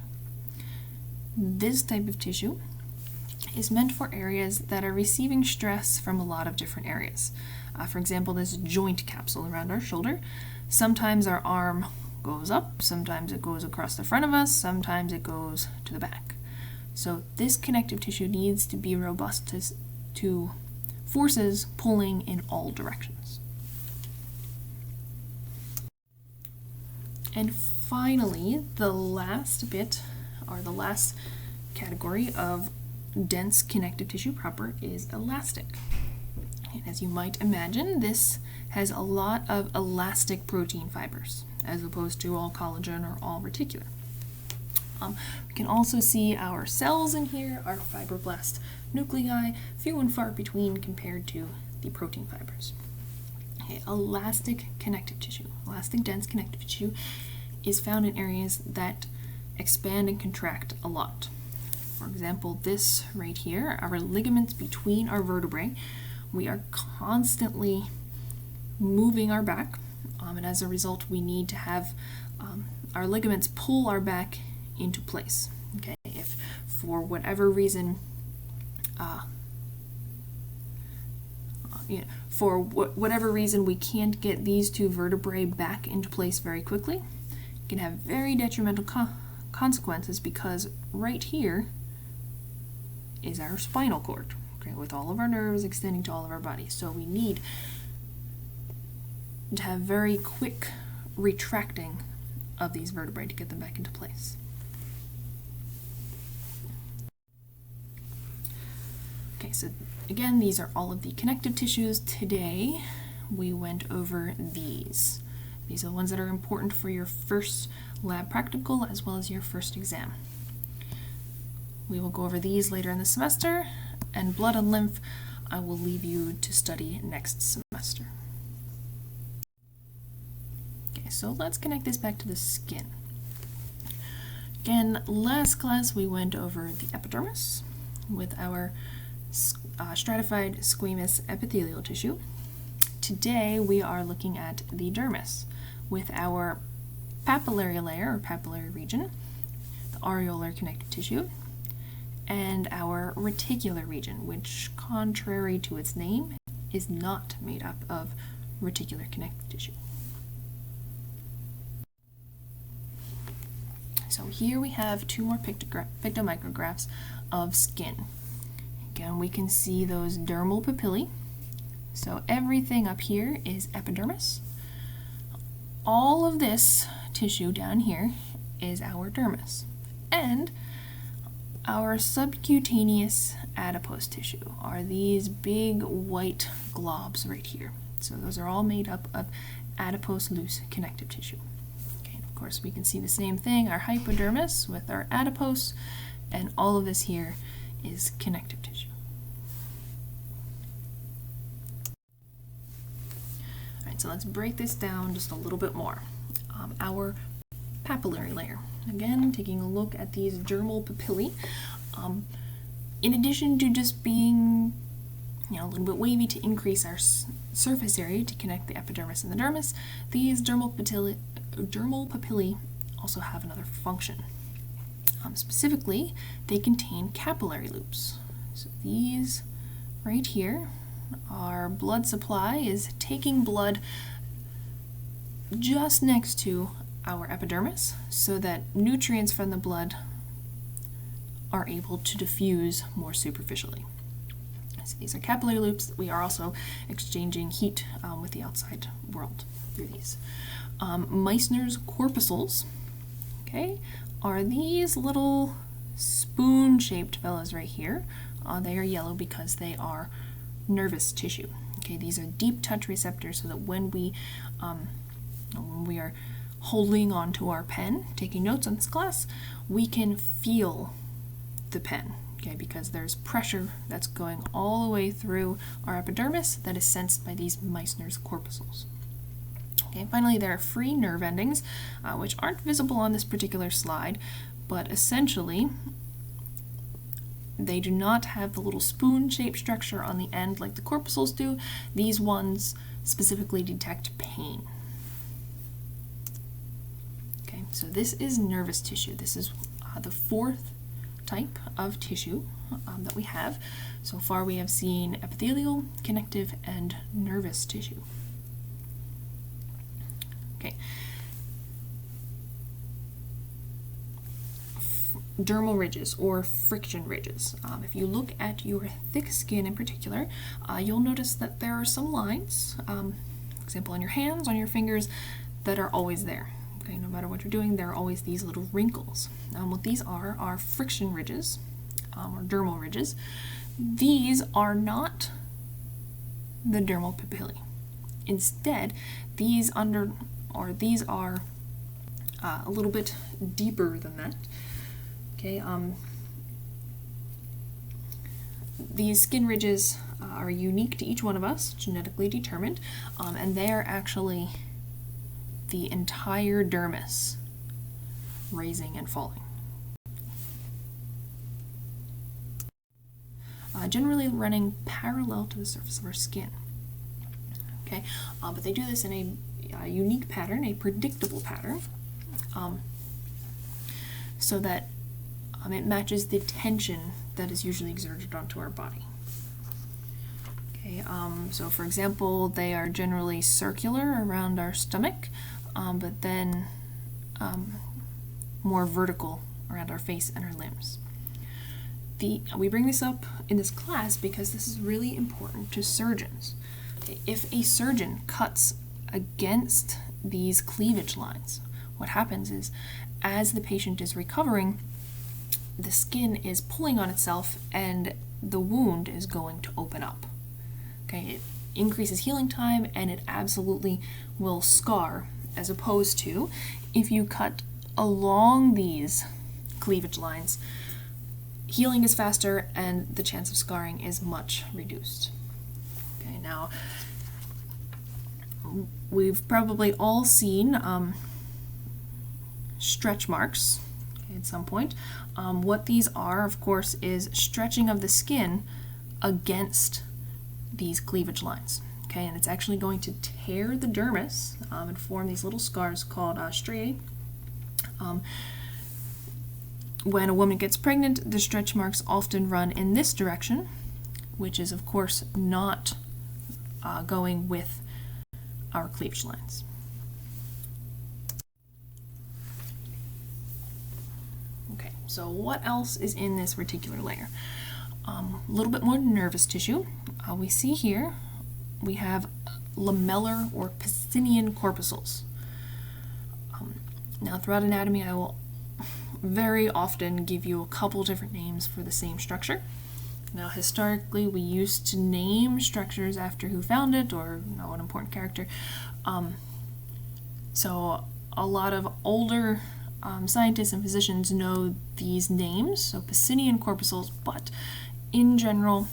This type of tissue is meant for areas that are receiving stress from a lot of different areas. For example, this joint capsule around our shoulder. Sometimes our arm goes up, sometimes it goes across the front of us, sometimes it goes to the back. So this connective tissue needs to be robust to forces pulling in all directions. And finally, the last bit, or the last category of dense connective tissue proper is elastic. And as you might imagine, this has a lot of elastic protein fibers, as opposed to all collagen or all reticular. We can also see our cells in here, our fibroblast nuclei, few and far between compared to the protein fibers. Okay, elastic connective tissue, elastic dense connective tissue, is found in areas that expand and contract a lot. For example, this right here, our ligaments between our vertebrae, we are constantly moving our back, and as a result, we need to have our ligaments pull our back into place. Okay, if for whatever reason for whatever reason we can't get these two vertebrae back into place very quickly, it can have very detrimental consequences, because right here is our spinal cord, okay, with all of our nerves extending to all of our body. So we need to have very quick retracting of these vertebrae to get them back into place. Okay, so again, these are all of the connective tissues. Today we went over these. These are the ones that are important for your first lab practical as well as your first exam. We will go over these later in the semester, and blood and lymph I will leave you to study next semester. Okay, so let's connect this back to the skin. Again, last class we went over the epidermis with our stratified squamous epithelial tissue. Today we are looking at the dermis with our papillary layer or papillary region, the areolar connective tissue, and our reticular region, which, contrary to its name, is not made up of reticular connective tissue. So here we have two more pictomicrographs of skin. Again, we can see those dermal papillae. So everything up here is epidermis. All of this tissue down here is our dermis. And our subcutaneous adipose tissue are these big white globs right here. So those are all made up of adipose loose connective tissue. Okay, and of course we can see the same thing, our hypodermis with our adipose, and all of this here is connective tissue. Alright, so let's break this down just a little bit more. Our papillary layer. Again, taking a look at these dermal papillae. In addition to just being a little bit wavy to increase our surface area to connect the epidermis and the dermis, these dermal papillae also have another function. Specifically, they contain capillary loops. So these right here, our blood supply is taking blood just next to our epidermis so that nutrients from the blood are able to diffuse more superficially. So these are capillary loops. We are also exchanging heat with the outside world through these. Meissner's corpuscles, okay, are these little spoon-shaped fellows right here. They are yellow because they are nervous tissue. Okay, these are deep touch receptors, so that when we are holding onto our pen, taking notes on this class, we can feel the pen, okay, because there's pressure that's going all the way through our epidermis that is sensed by these Meissner's corpuscles. Okay, finally, there are free nerve endings, which aren't visible on this particular slide, but essentially they do not have the little spoon-shaped structure on the end like the corpuscles do. These ones specifically detect pain. Okay, so this is nervous tissue. This is the fourth type of tissue that we have. So far we have seen epithelial, connective, and nervous tissue. Okay. Dermal ridges or friction ridges. If you look at your thick skin in particular, you'll notice that there are some lines, for example on your hands, on your fingers, that are always there. Okay, no matter what you're doing, there are always these little wrinkles. What these are friction ridges, or dermal ridges. These are not the dermal papillae. Instead, these are a little bit deeper than that. Okay, these skin ridges are unique to each one of us, genetically determined, and they are actually the entire dermis raising and falling. Generally running parallel to the surface of our skin. Okay, but they do this in a unique pattern, a predictable pattern, so that it matches the tension that is usually exerted onto our body. Okay, Okay, so for example, they are generally circular around our stomach, but then more vertical around our face and our limbs. We bring this up in this class because this is really important to surgeons. If a surgeon cuts against these cleavage lines, what happens is, as the patient is recovering, the skin is pulling on itself and the wound is going to open up. Okay, it increases healing time and it absolutely will scar, as opposed to if you cut along these cleavage lines, healing is faster and the chance of scarring is much reduced. Okay, now we've probably all seen stretch marks at some point. What these are, of course, is stretching of the skin against these cleavage lines. Okay, and it's actually going to tear the dermis and form these little scars called stratae. When a woman gets pregnant, the stretch marks often run in this direction, which is, of course, not going with our cleavage lines. Okay, so what else is in this reticular layer? A little bit more nervous tissue. We see here we have lamellar or Pacinian corpuscles. Now, throughout anatomy, I will very often give you a couple different names for the same structure. Now, historically, we used to name structures after who found it or an important character. So a lot of older scientists and physicians know these names, so Pacinian corpuscles, but in general,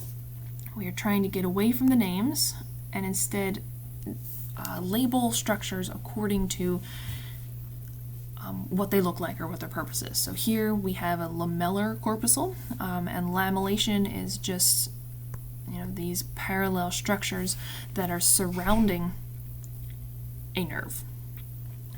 we are trying to get away from the names and instead label structures according to what they look like or what their purpose is. So here we have a lamellar corpuscle, and lamellation is just these parallel structures that are surrounding a nerve.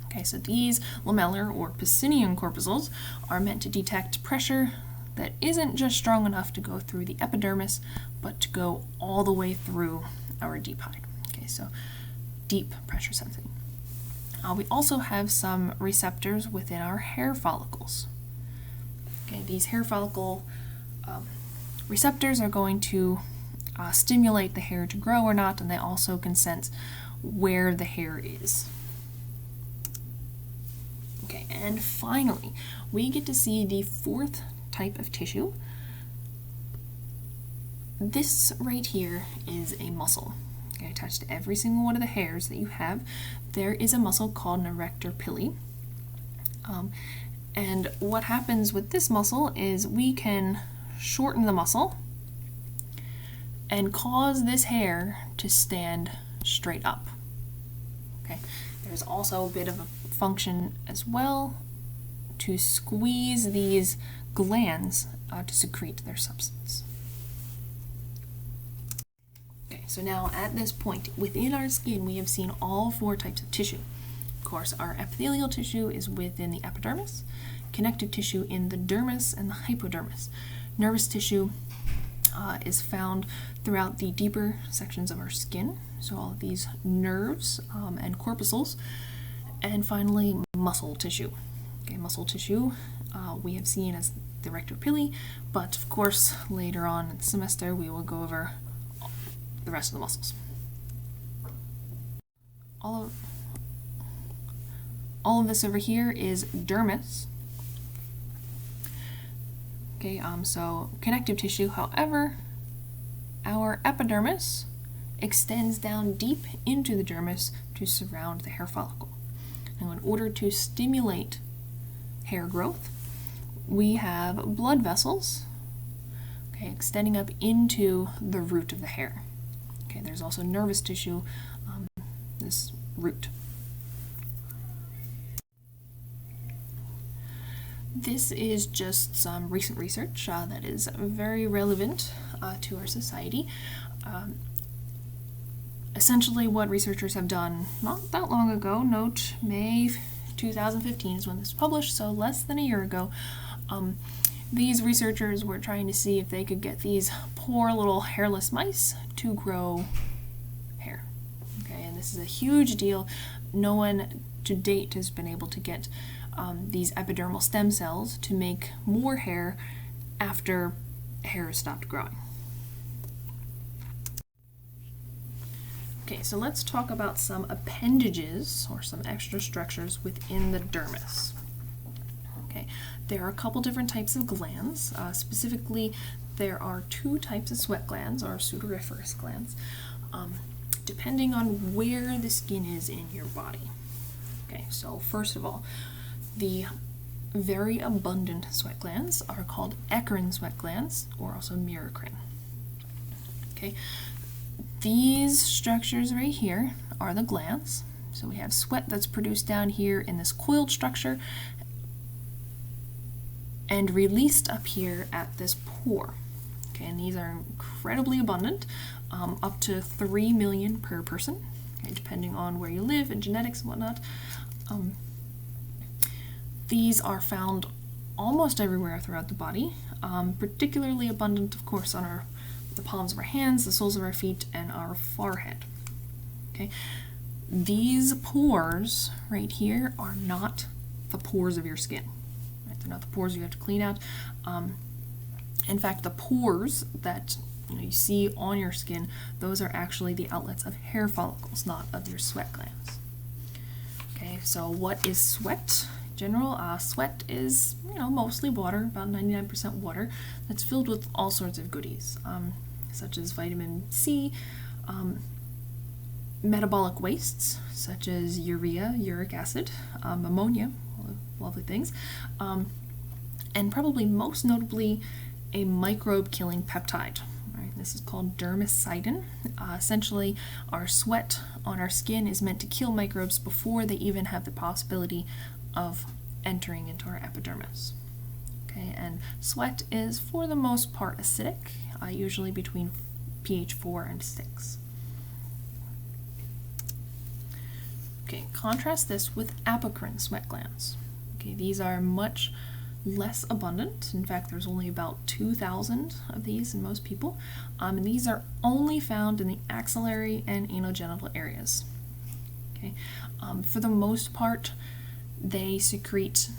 Okay, so these lamellar or Pacinian corpuscles are meant to detect pressure that isn't just strong enough to go through the epidermis, but to go all the way through our deep hide. Okay, so deep pressure sensing. We also have some receptors within our hair follicles. Okay, these hair follicle receptors are going to stimulate the hair to grow or not, and they also can sense where the hair is. Okay, and finally, we get to see the fourth type of tissue. This right here is a muscle. Okay, attached to every single one of the hairs that you have, there is a muscle called an erector pili. And what happens with this muscle is we can shorten the muscle and cause this hair to stand straight up. Okay, there's also a bit of a function as well to squeeze these glands to secrete their substance. Okay, so now at this point, within our skin, we have seen all four types of tissue. Of course, our epithelial tissue is within the epidermis, connective tissue in the dermis and the hypodermis. Nervous tissue is found throughout the deeper sections of our skin, so all of these nerves and corpuscles. And finally, muscle tissue. Okay, muscle tissue we have seen as the erector pili, but of course later on in the semester we will go over the rest of the muscles. All of this over here is dermis. Okay, so connective tissue. However, our epidermis extends down deep into the dermis to surround the hair follicle. Now, in order to stimulate hair growth, we have blood vessels, okay, extending up into the root of the hair. Okay, there's also nervous tissue, this root. This is just some recent research that is very relevant to our society. Essentially what researchers have done not that long ago, note May 2015 is when this was published, so less than a year ago, these researchers were trying to see if they could get these poor little hairless mice to grow hair. Okay, and this is a huge deal. No one to date has been able to get these epidermal stem cells to make more hair after hair has stopped growing. Okay, so let's talk about some appendages or some extra structures within the dermis. Okay, there are a couple different types of glands. Specifically, there are two types of sweat glands or sudoriferous glands, depending on where the skin is in your body. Okay, so first of all, the very abundant sweat glands are called eccrine sweat glands, or also miracrine. Okay, these structures right here are the glands. So we have sweat that's produced down here in this coiled structure and released up here at this pore. Okay, and these are incredibly abundant, up to 3 million per person, okay, depending on where you live and genetics and whatnot. These are found almost everywhere throughout the body, particularly abundant, of course, on the palms of our hands, the soles of our feet, and our forehead. Okay, these pores right here are not the pores of your skin. Right? They're not the pores you have to clean out. In fact, the pores that you see on your skin, those are actually the outlets of hair follicles, not of your sweat glands. Okay, so what is sweat? In general, sweat is mostly water, about 99% water, that's filled with all sorts of goodies, such as vitamin C, metabolic wastes such as urea, uric acid, ammonia, lovely things, and probably most notably a microbe-killing peptide. Right? This is called dermicidin. Essentially, our sweat on our skin is meant to kill microbes before they even have the possibility of entering into our epidermis. Okay, and sweat is for the most part acidic, usually between pH 4 and 6. Okay, contrast this with apocrine sweat glands. Okay, these are much less abundant. In fact, there's only about 2,000 of these in most people, and these are only found in the axillary and anogenital areas. Okay, for the most part, they secrete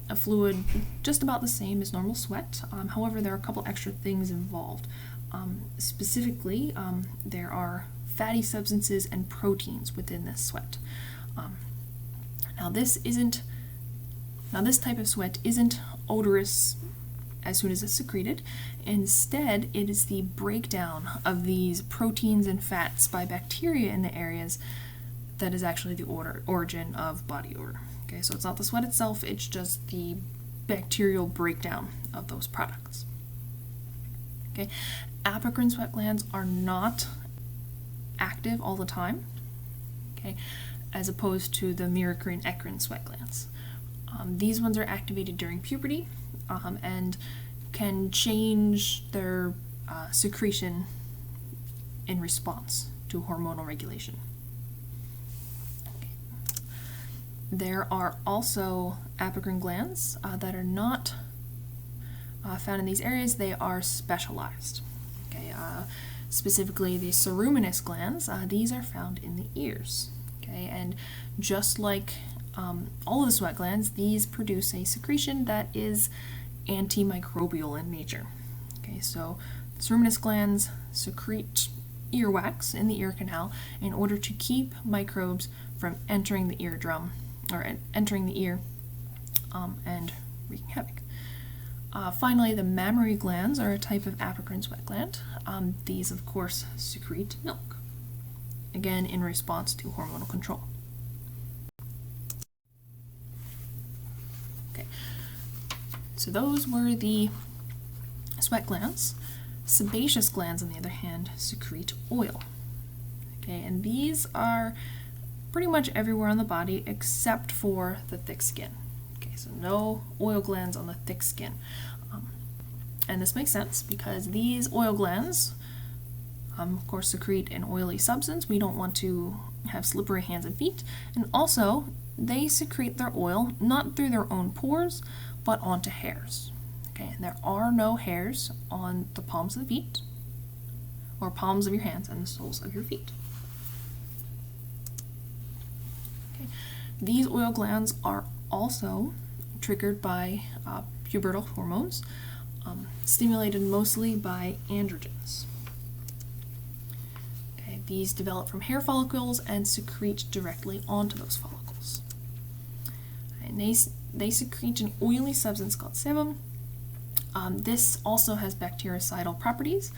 a fluid just about the same as normal sweat. However, there are a couple extra things involved. Specifically, there are fatty substances and proteins within this sweat. Now this type of sweat isn't odorous as soon as it's secreted. Instead, it is the breakdown of these proteins and fats by bacteria in the areas that is actually the origin of body odor. Okay, so it's not the sweat itself, it's just the bacterial breakdown of those products. Okay, apocrine sweat glands are not active all the time, okay, as opposed to the miracrine eccrine sweat glands. These ones are activated during puberty and can change their secretion in response to hormonal regulation. There are also apocrine glands that are not found in these areas. They are specialized. Okay, specifically the ceruminous glands, these are found in the ears. Okay, and just like all of the sweat glands, these produce a secretion that is antimicrobial in nature. Okay, so the ceruminous glands secrete earwax in the ear canal in order to keep microbes from entering the eardrum or entering the ear and wreaking havoc. Finally, the mammary glands are a type of apocrine sweat gland. These, of course, secrete milk, again in response to hormonal control. Okay, so those were the sweat glands. Sebaceous glands, on the other hand, secrete oil. Okay, and these are pretty much everywhere on the body except for the thick skin. Okay, so no oil glands on the thick skin. And this makes sense because these oil glands, of course, secrete an oily substance. We don't want to have slippery hands and feet. And also, they secrete their oil not through their own pores, but onto hairs. Okay, Okay, and there are no hairs on the palms of the feet, or palms of your hands and the soles of your feet. Okay. These oil glands are also triggered by pubertal hormones, stimulated mostly by androgens. Okay, these develop from hair follicles and secrete directly onto those follicles. And they secrete an oily substance called sebum. This also has bactericidal properties,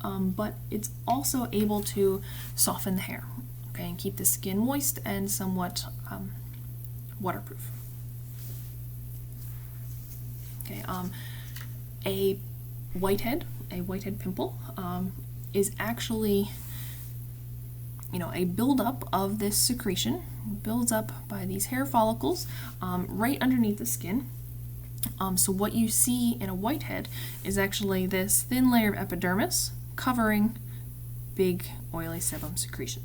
but it's also able to soften the hair, okay, and keep the skin moist and somewhat waterproof. Okay, a whitehead pimple is actually, a buildup of this secretion, builds up by these hair follicles right underneath the skin. So what you see in a whitehead is actually this thin layer of epidermis covering big oily sebum secretion.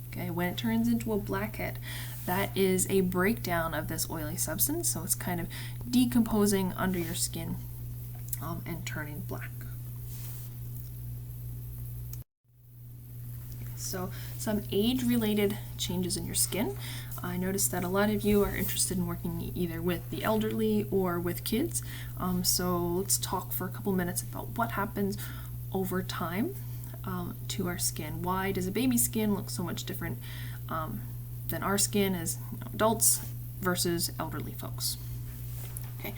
Okay, when it turns into a blackhead, that is a breakdown of this oily substance, so it's kind of decomposing under your skin and turning black. So some age-related changes in your skin. I noticed that a lot of you are interested in working either with the elderly or with kids. So let's talk for a couple minutes about what happens over time to our skin. Why does a baby's skin look so much different than our skin as adults versus elderly folks? Okay.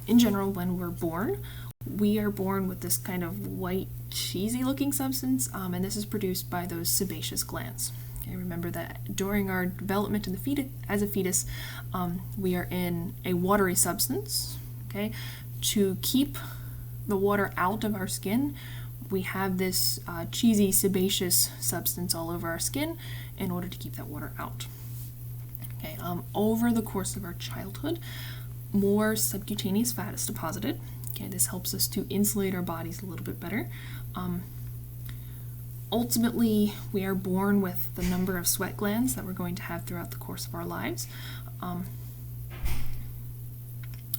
In general, when we're born, we are born with this kind of white, cheesy looking substance, and this is produced by those sebaceous glands. Okay, remember that during our development in the fetus, as a fetus, we are in a watery substance. Okay, to keep the water out of our skin, we have this cheesy sebaceous substance all over our skin in order to keep that water out. Okay, over the course of our childhood, more subcutaneous fat is deposited. Okay, this helps us to insulate our bodies a little bit better. Ultimately, we are born with the number of sweat glands that we're going to have throughout the course of our lives.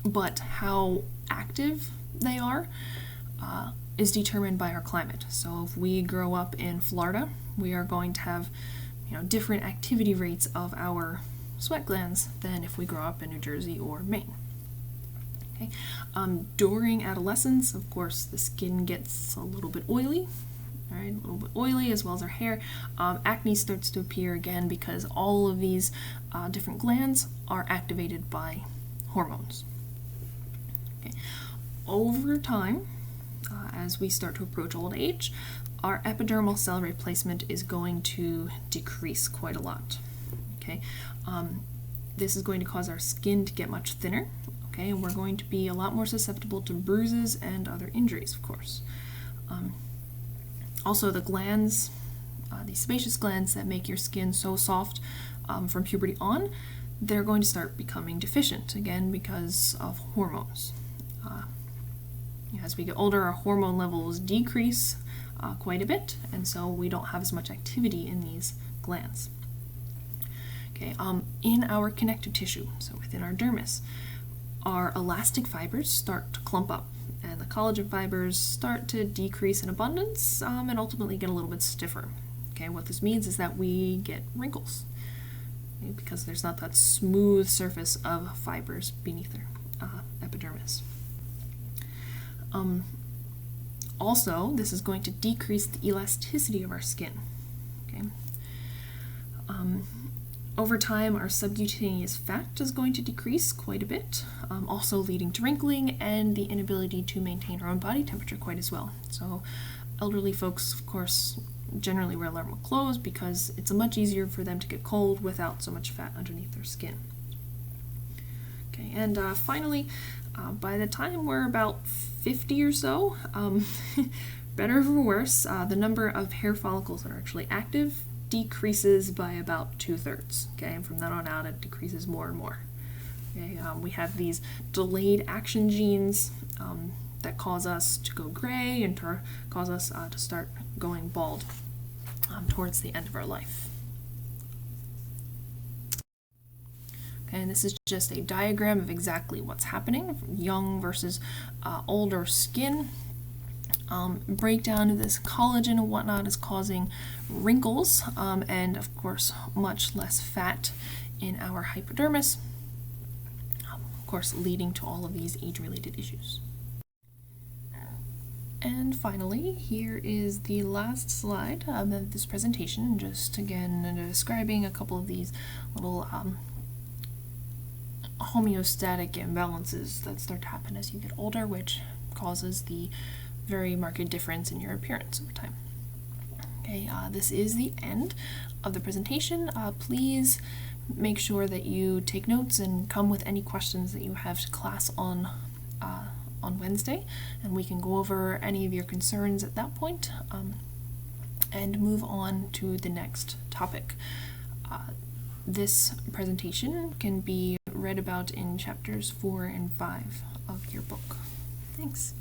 But how active they are is determined by our climate. So if we grow up in Florida, we are going to have different activity rates of our sweat glands than if we grow up in New Jersey or Maine. Okay. During adolescence, of course, the skin gets a little bit oily, right? A little bit oily, as well as our hair. Acne starts to appear again because all of these different glands are activated by hormones. Okay. Over time, as we start to approach old age, our epidermal cell replacement is going to decrease quite a lot. Okay. This is going to cause our skin to get much thinner. Okay, and we're going to be a lot more susceptible to bruises and other injuries, of course. Also, the glands, these sebaceous glands that make your skin so soft from puberty on, they're going to start becoming deficient, again, because of hormones. As we get older, our hormone levels decrease quite a bit, and so we don't have as much activity in these glands. Okay, in our connective tissue, so within our dermis, our elastic fibers start to clump up, and the collagen fibers start to decrease in abundance and ultimately get a little bit stiffer. Okay, what this means is that we get wrinkles, okay, because there's not that smooth surface of fibers beneath our epidermis. Also, this is going to decrease the elasticity of our skin. Okay. Over time, our subcutaneous fat is going to decrease quite a bit, also leading to wrinkling and the inability to maintain our own body temperature quite as well. So elderly folks, of course, generally wear a lot more clothes because it's much easier for them to get cold without so much fat underneath their skin. Okay, and finally, by the time we're about 50 or so, better or worse, the number of hair follicles that are actually active decreases by about 2/3. Okay, and from then on out, it decreases more and more. Okay, we have these delayed action genes that cause us to go gray and cause us to start going bald towards the end of our life. And this is just a diagram of exactly what's happening, young versus older skin. Breakdown of this collagen and whatnot is causing wrinkles, and of course much less fat in our hypodermis, of course leading to all of these age-related issues. And finally, here is the last slide of this presentation, just again describing a couple of these little homeostatic imbalances that start to happen as you get older, which causes the very marked difference in your appearance over time. Okay, this is the end of the presentation. Please make sure that you take notes and come with any questions that you have to class on Wednesday, and we can go over any of your concerns at that point, and move on to the next topic. This presentation can be read about in chapters 4 and 5 of your book. Thanks.